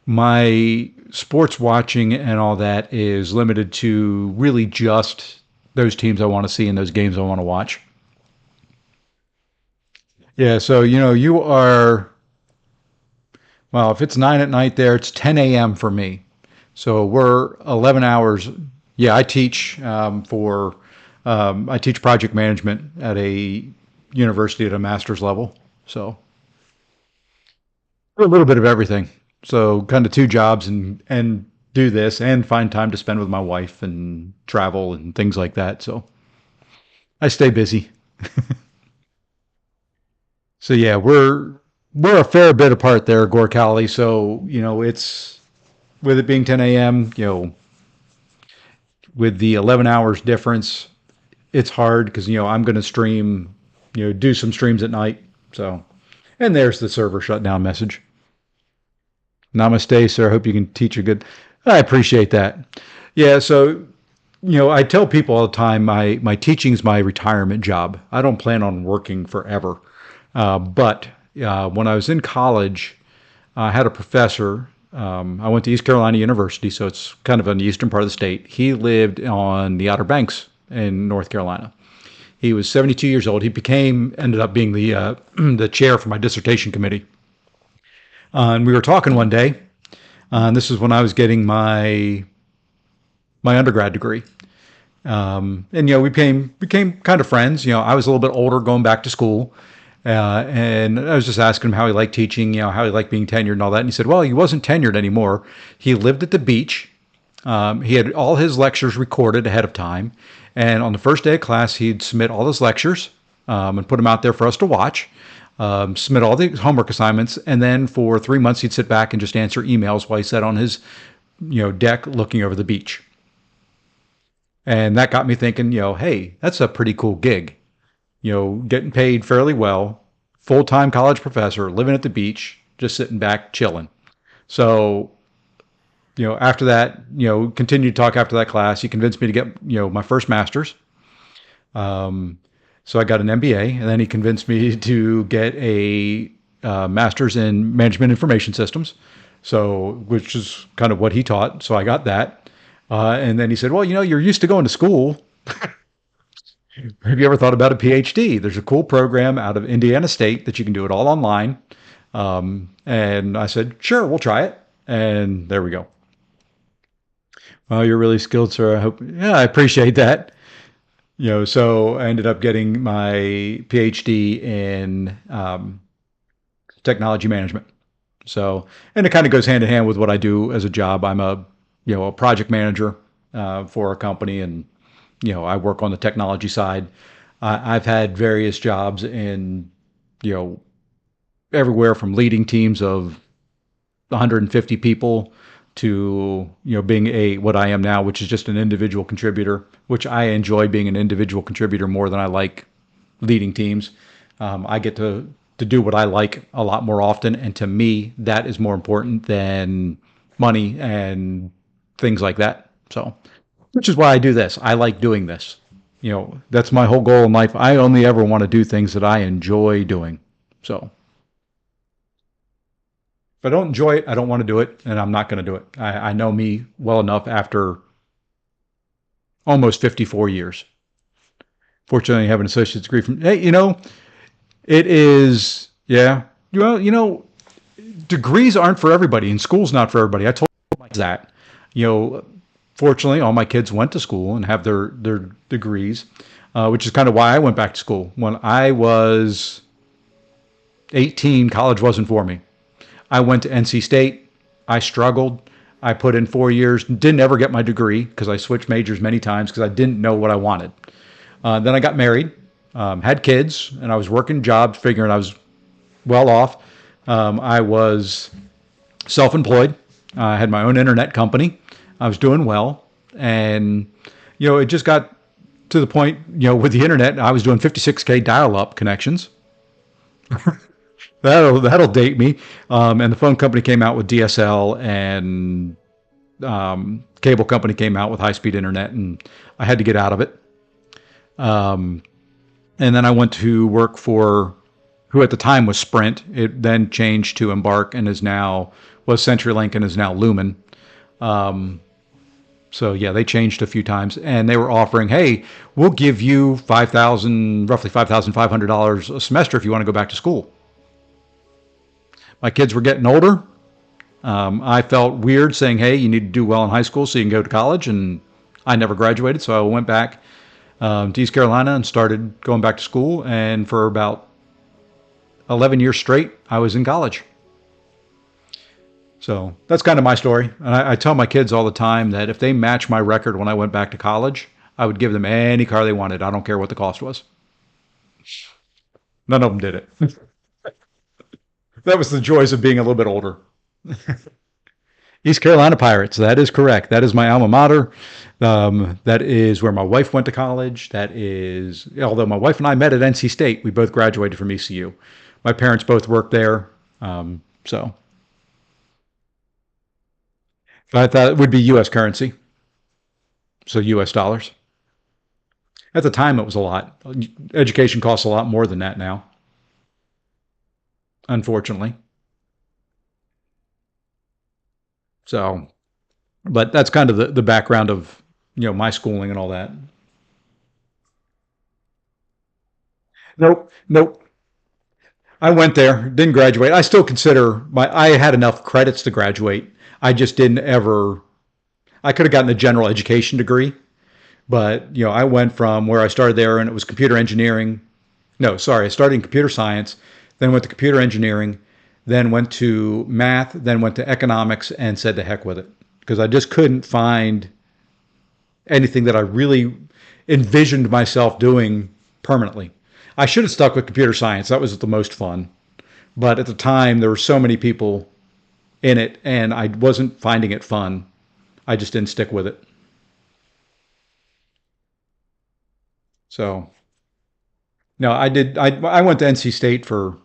my sports watching and all that is limited to really just those teams I want to see and those games I want to watch. Yeah, so you are, well, if it's 9 at night there, it's 10 a.m. for me. So we're 11 hours. Yeah, I teach project management at a university at a master's level. So a little bit of everything. So kind of two jobs and do this and find time to spend with my wife and travel and things like that. So I stay busy. So yeah, we're a fair bit apart there, Gorkali. So it's with it being 10 a.m. With the 11 hours difference, it's hard because I'm going to stream, do some streams at night. So, and there's the server shutdown message. Namaste, sir. Hope you can teach a good. I appreciate that. Yeah. So, I tell people all the time, my teaching's my retirement job. I don't plan on working forever. But when I was in college, I had a professor. I went to East Carolina University, so it's kind of on the eastern part of the state. He lived on the Outer Banks in North Carolina. He was 72 years old. He ended up being the the chair for my dissertation committee. And we were talking one day, and this is when I was getting my undergrad degree. And we became kind of friends. I was a little bit older, going back to school, and I was just asking him how he liked teaching, how he liked being tenured and all that. And he said, well, he wasn't tenured anymore. He lived at the beach. He had all his lectures recorded ahead of time, and on the first day of class, he'd submit all his lectures and put them out there for us to watch. Submit all the homework assignments, and then for 3 months he'd sit back and just answer emails while he sat on his deck looking over the beach. And that got me thinking, hey, that's a pretty cool gig. Getting paid fairly well, full time college professor, living at the beach, just sitting back, chilling. So, after that, continued to talk after that class. He convinced me to get, my first master's. So I got an MBA, and then he convinced me to get a master's in management information systems. So, which is kind of what he taught. So I got that. And then he said, well, you're used to going to school. Have you ever thought about a PhD? There's a cool program out of Indiana State that you can do it all online. And I said, sure, we'll try it. And there we go. Well, you're really skilled, sir. Yeah, I appreciate that. So I ended up getting my PhD in technology management. So, and it kind of goes hand in hand with what I do as a job. I'm a project manager for a company, and I work on the technology side. I've had various jobs in you know everywhere from leading teams of 150 people to being what I am now, which is just an individual contributor, which I enjoy being an individual contributor more than I like leading teams. I get to do what I like a lot more often, and to me, that is more important than money and things like that. So, which is why I do this. I like doing this. That's my whole goal in life. I only ever want to do things that I enjoy doing. So, if I don't enjoy it, I don't want to do it, and I'm not going to do it. I know me well enough after almost 54 years. Fortunately, I have an associate's degree from, hey, it is, yeah. Well, degrees aren't for everybody, and school's not for everybody. I told my kids that. Fortunately, all my kids went to school and have their degrees, which is kind of why I went back to school. When I was 18, college wasn't for me. I went to NC State. I struggled. I put in 4 years, didn't ever get my degree because I switched majors many times because I didn't know what I wanted. Then I got married, had kids, and I was working jobs, figuring I was well off. I was self-employed. I had my own internet company. I was doing well. And, it just got to the point, with the internet, I was doing 56K dial-up connections. That'll date me. And the phone company came out with DSL, and cable company came out with high-speed internet, and I had to get out of it. And then I went to work for who at the time was Sprint. It then changed to Embark and was CenturyLink and is now Lumen. So yeah, they changed a few times, and they were offering, "Hey, we'll give you roughly $5,500 a semester if you want to go back to school." My kids were getting older. I felt weird saying, "Hey, you need to do well in high school so you can go to college," and I never graduated, so I went back to East Carolina and started going back to school. And for about 11 years straight, I was in college. So that's kind of my story. And I tell my kids all the time that if they match my record when I went back to college, I would give them any car they wanted. I don't care what the cost was. None of them did it. That was the joys of being a little bit older. East Carolina Pirates. That is correct. That is my alma mater. That is where my wife went to college. That is, although my wife and I met at NC State, we both graduated from ECU. My parents both worked there. So I thought it would be U.S. currency. So U.S. dollars. At the time, it was a lot. Education costs a lot more than that now, unfortunately. So, but that's kind of the background of my schooling and all that. Nope, nope. I went there, didn't graduate. I still consider I had enough credits to graduate. I just didn't ever. I could have gotten a general education degree, but I went from where I started there, and it was computer engineering. No, sorry, I started in computer science, then went to computer engineering, then went to math, then went to economics, and said to heck with it because I just couldn't find anything that I really envisioned myself doing permanently. I should have stuck with computer science. That was the most fun. But at the time, there were so many people in it, and I wasn't finding it fun. I just didn't stick with it. So, no, I did. I went to NC State for,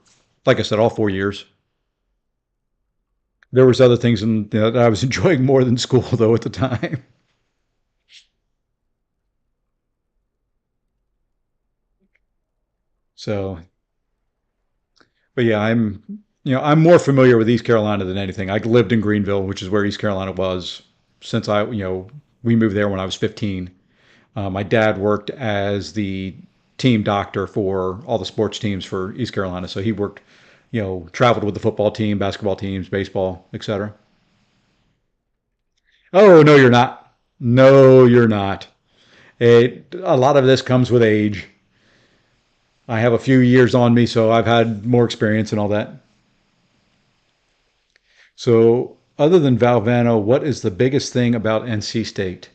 like I said, all 4 years. There was other things that I was enjoying more than school, though, at the time. So, but yeah, I'm more familiar with East Carolina than anything. I lived in Greenville, which is where East Carolina was since we moved there when I was 15. My dad worked as the team doctor for all the sports teams for East Carolina. So he worked, traveled with the football team, basketball teams, baseball, etc. Oh, no, you're not. No, you're not. A lot of this comes with age. I have a few years on me, so I've had more experience and all that. So, other than Valvano, what is the biggest thing about NC State?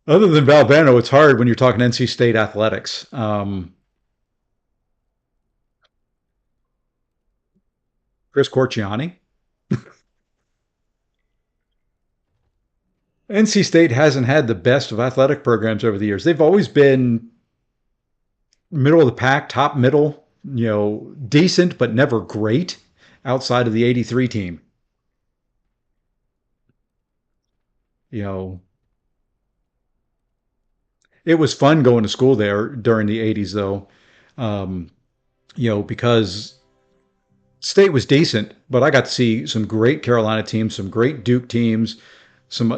Other than Valvano, it's hard when you're talking NC State athletics. Chris Corchiani. NC State hasn't had the best of athletic programs over the years. They've always been middle of the pack, top middle, decent, but never great outside of the 83 team. You know, it was fun going to school there during the 80s, though, um, because state was decent, but I got to see some great Carolina teams, some great Duke teams, some,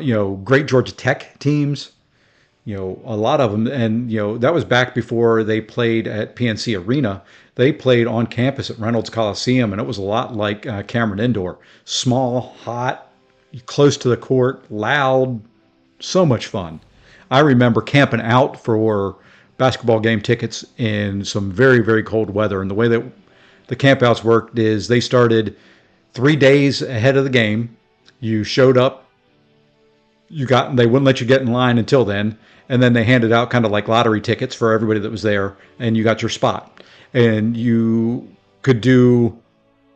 great Georgia Tech teams, a lot of them. And, that was back before they played at PNC Arena. They played on campus at Reynolds Coliseum, and it was a lot like Cameron Indoor. Small, hot, close to the court, loud, so much fun. I remember camping out for basketball game tickets in some very, very cold weather. And the way that the campouts worked is they started 3 days ahead of the game. You showed up, they wouldn't let you get in line until then. And then they handed out kind of like lottery tickets for everybody that was there, and you got your spot. And you could do,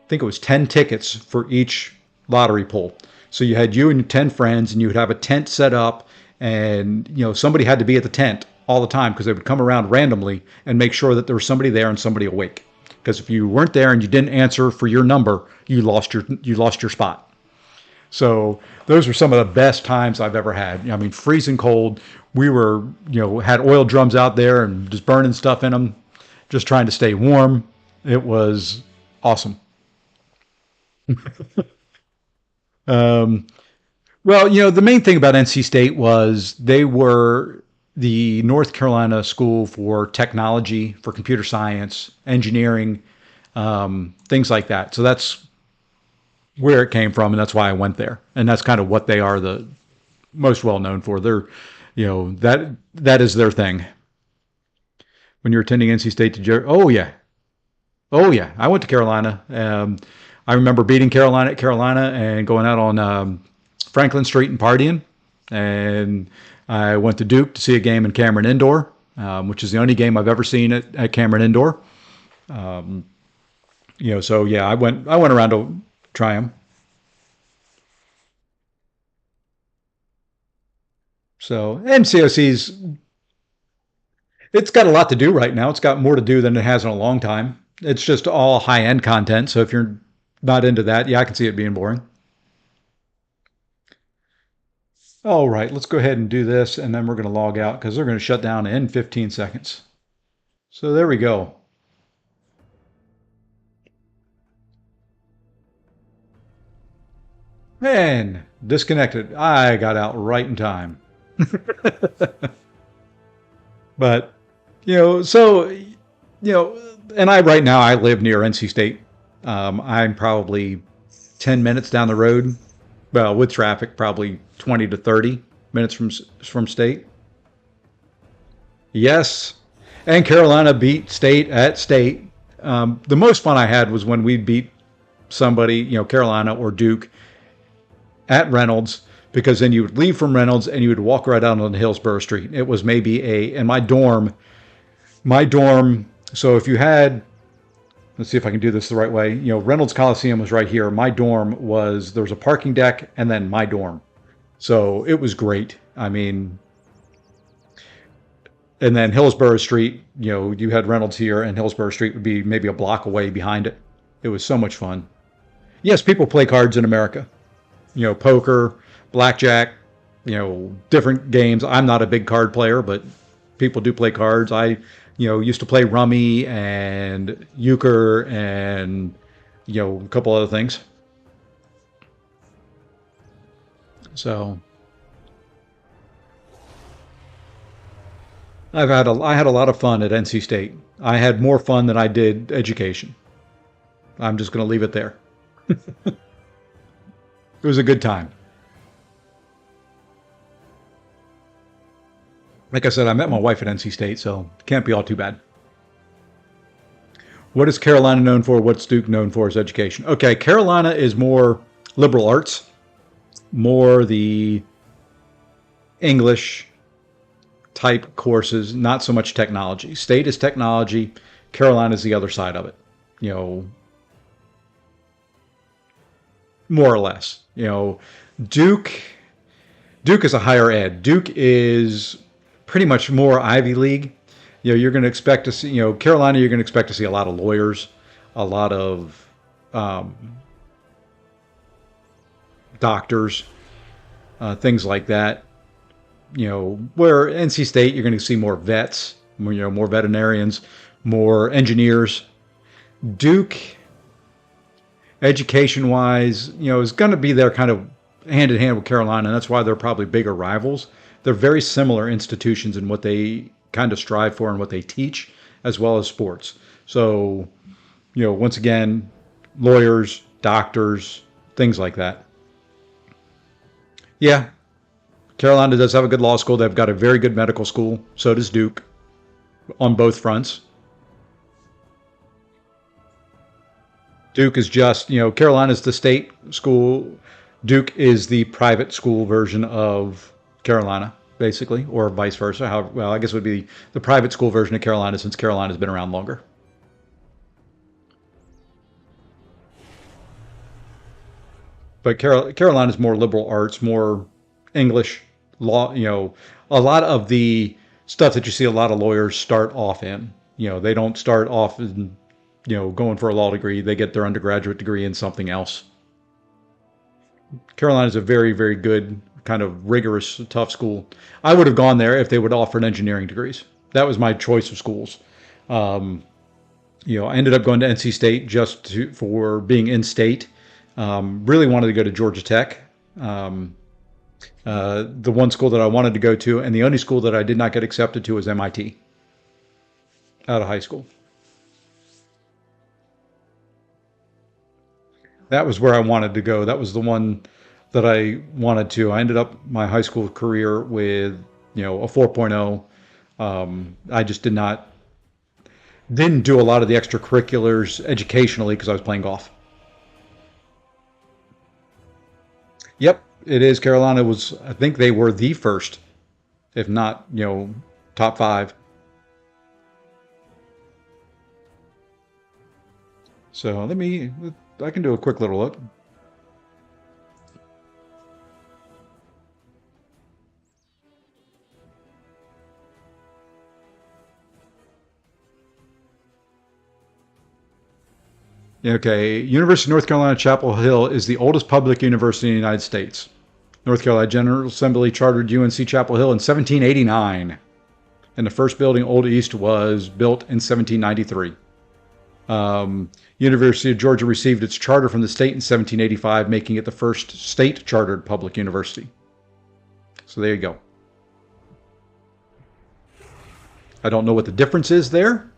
I think it was 10 tickets for each lottery pull. So you had you and 10 friends, and you would have a tent set up, and somebody had to be at the tent all the time because they would come around randomly and make sure that there was somebody there and somebody awake. Because if you weren't there and you didn't answer for your number, you lost your spot. So those were some of the best times I've ever had. I mean, freezing cold. We were, had oil drums out there and just burning stuff in them, just trying to stay warm. It was awesome. Um, well, the main thing about NC State was they were the North Carolina School for Technology, for computer science, engineering, things like that. So that's where it came from, and that's why I went there. And that's kind of what they are the most well known for. They're, that is their thing. When you're attending NC State oh yeah, I went to Carolina. I remember beating Carolina at Carolina and going out on Franklin Street and partying. And I went to Duke to see a game in Cameron Indoor, which is the only game I've ever seen at Cameron Indoor. So yeah, I went around to try them. So MCOC's it's got a lot to do right now. It's got more to do than it has in a long time. It's just all high end content. So if you're not into that, yeah, I can see it being boring. All right, let's go ahead and do this, and then we're going to log out because they're going to shut down in 15 seconds. So there we go. Man, disconnected. I got out right in time. But, and right now I live near NC State. I'm probably 10 minutes down the road. Well, with traffic, probably 20 to 30 minutes from State. Yes. And Carolina beat State at State. The most fun I had was when we beat somebody, Carolina or Duke, at Reynolds, because then you would leave from Reynolds and you would walk right out on Hillsborough Street. It was maybe in my dorm, so if you had, let's see if I can do this the right way, Reynolds Coliseum was right here. My dorm there was a parking deck and then my dorm. So it was great. I mean, and then Hillsborough Street, you had Reynolds here and Hillsborough Street would be maybe a block away behind it. It was so much fun. Yes, people play cards in America. Poker, blackjack, different games. I'm not a big card player, but people do play cards. I, used to play rummy and euchre and, a couple other things. So I had a lot of fun at NC State. I had more fun than I did education. I'm just going to leave it there. It was a good time. Like I said, I met my wife at NC State, so it can't be all too bad. What is Carolina known for? What's Duke known for as education? Okay, Carolina is more liberal arts, more the English type courses, not so much technology. State is technology. Carolina is the other side of it. More or less. Duke is a higher ed. Duke is pretty much more Ivy League. You're going to expect to see, Carolina, you're going to expect to see a lot of lawyers, a lot of doctors, things like that. Where NC State, you're going to see more vets, more veterinarians, more engineers. Duke, education-wise, is going to be there kind of hand-in-hand with Carolina, and that's why they're probably bigger rivals. They're very similar institutions in what they kind of strive for and what they teach, as well as sports. So, once again, lawyers, doctors, things like that. Yeah, Carolina does have a good law school. They've got a very good medical school. So does Duke, on both fronts. Duke is just, Carolina's the state school. Duke is the private school version of Carolina, basically, or vice versa. I guess it would be the private school version of Carolina since Carolina's been around longer. But Carolina's more liberal arts, more English law. A lot of the stuff that you see a lot of lawyers start off in. They don't start off in, going for a law degree. They get their undergraduate degree in something else. Carolina is a very, very good, kind of rigorous, tough school. I would have gone there if they would offer engineering degrees. That was my choice of schools. I ended up going to NC State just for being in state. Really wanted to go to Georgia Tech. The one school that I wanted to go to, and the only school that I did not get accepted to was MIT out of high school. That was where I wanted to go. That was the one that I wanted to. I ended up my high school career with, a 4.0. I just didn't do a lot of the extracurriculars educationally because I was playing golf. Yep, it is. Carolina was, I think they were the first, if not, top five. So I can do a quick little look. Okay, University of North Carolina, Chapel Hill is the oldest public university in the United States. North Carolina General Assembly chartered UNC Chapel Hill in 1789. And the first building, Old East, was built in 1793. University of Georgia received its charter from the state in 1785, making it the first state-chartered public university. So there you go. I don't know what the difference is there.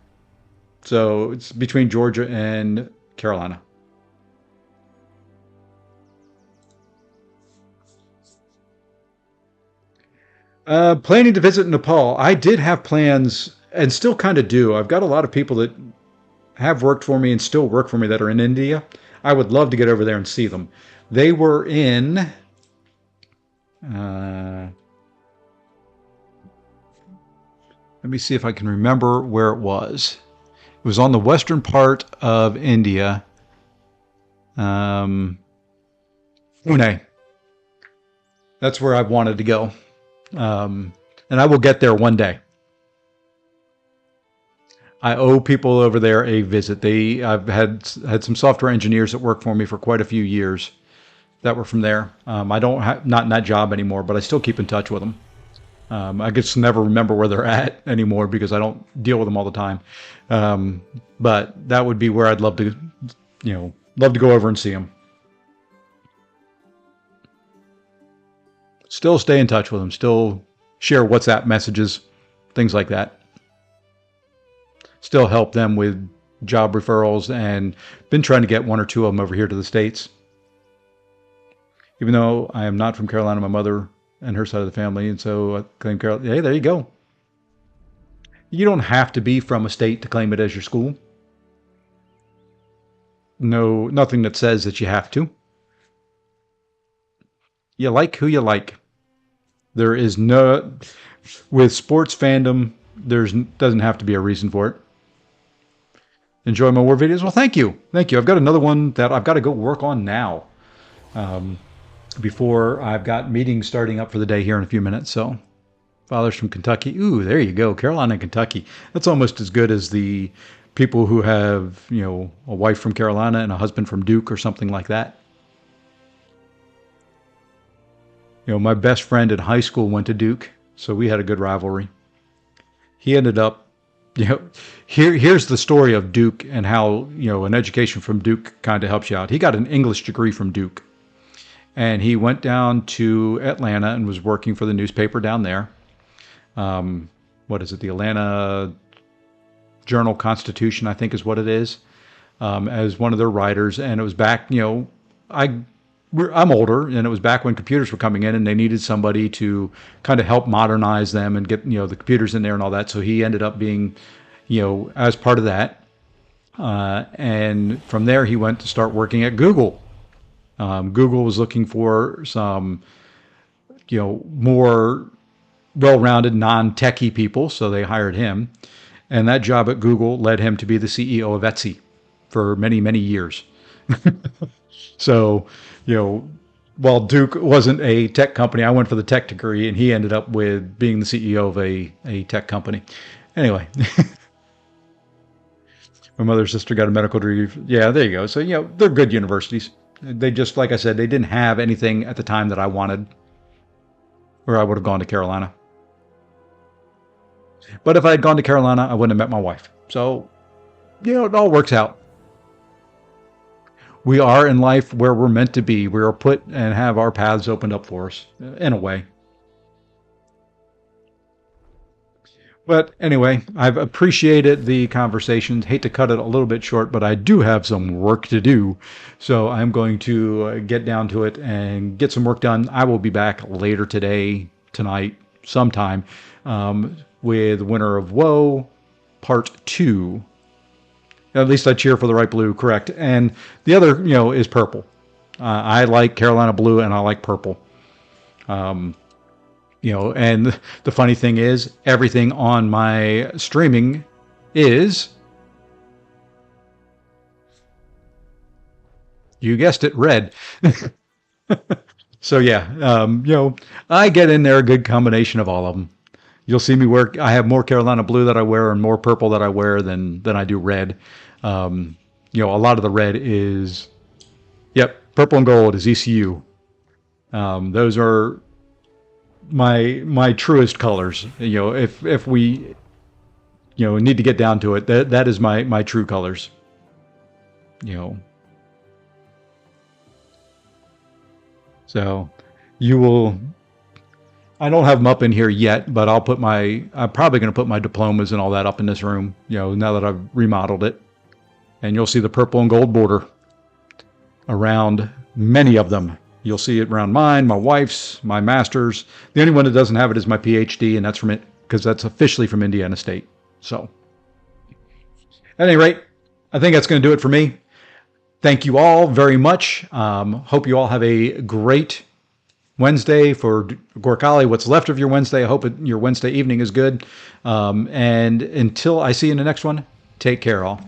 So it's between Georgia and Carolina. Planning to visit Nepal. I did have plans and still kind of do. I've got a lot of people that have worked for me and still work for me that are in India. I would love to get over there and see them. They were in... let me see if I can remember where it was. It was on the western part of India. Pune. That's where I've wanted to go. And I will get there one day. I owe people over there a visit. I've had some software engineers that worked for me for quite a few years that were from there. I don't have, not in that job anymore, but I still keep in touch with them. I just never remember where they're at anymore because I don't deal with them all the time. But that would be where I'd love to, love to go over and see them. Still stay in touch with them. Still share WhatsApp messages, things like that. Still help them with job referrals and been trying to get one or two of them over here to the States. Even though I am not from Carolina, my mother and her side of the family, and so I claim Carolina. Hey, there you go. You don't have to be from a state to claim it as your school. No, nothing that says that you have to. You like who you like. There is no, with sports fandom, doesn't have to be a reason for it. Enjoy my war videos? Well, thank you. Thank you. I've got another one that I've got to go work on now. Before I've got meetings starting up for the day here in a few minutes. So, fathers from Kentucky. Ooh, there you go. Carolina and Kentucky. That's almost as good as the people who have, a wife from Carolina and a husband from Duke or something like that. My best friend in high school went to Duke, so we had a good rivalry. He ended up, here's the story of Duke and how, an education from Duke kind of helps you out. He got an English degree from Duke. And he went down to Atlanta and was working for the newspaper down there. What is it? The Atlanta Journal-Constitution, I think is what it is, as one of their writers. And it was back, I'm older, and it was back when computers were coming in and they needed somebody to kind of help modernize them and get, the computers in there and all that. So he ended up being, as part of that. And from there, he went to start working at Google. Google was looking for some, more well-rounded, non-techie people, so they hired him. And that job at Google led him to be the CEO of Etsy for many, many years. So, while Duke wasn't a tech company, I went for the tech degree, and he ended up with being the CEO of a tech company. Anyway, my mother's sister got a medical degree. Yeah, there you go. So, they're good universities. They just, like I said, they didn't have anything at the time that I wanted, or I would have gone to Carolina. But if I had gone to Carolina, I wouldn't have met my wife. So, it all works out. we are in life where we're meant to be. We are put and have our paths opened up for us, in a way. But anyway, I've appreciated the conversations. Hate to cut it a little bit short, but I do have some work to do. So I'm going to get down to it and get some work done. I will be back later today, tonight, sometime, with winner of WoW Part 2. At least I cheer for the right blue, correct. And the other, is purple. I like Carolina blue and I like purple. And the funny thing is, everything on my streaming is, you guessed it, red. So yeah, I get in there a good combination of all of them. You'll see me wear, I have more Carolina blue that I wear and more purple that I wear than I do red. A lot of the red is, purple and gold is ECU. Those are my truest colors. If we need to get down to it, that is my true colors. So you will, I don't have them up in here yet, but I'm probably going to put my diplomas and all that up in this room, now that I've remodeled it. And you'll see the purple and gold border around many of them. You'll see it around mine, my wife's, my master's. The only one that doesn't have it is my PhD, and that's from it because that's officially from Indiana State. So, at any rate, I think that's going to do it for me. Thank you all very much. Hope you all have a great Wednesday for Gorkali. What's left of your Wednesday. I hope your Wednesday evening is good. And until I see you in the next one, take care all.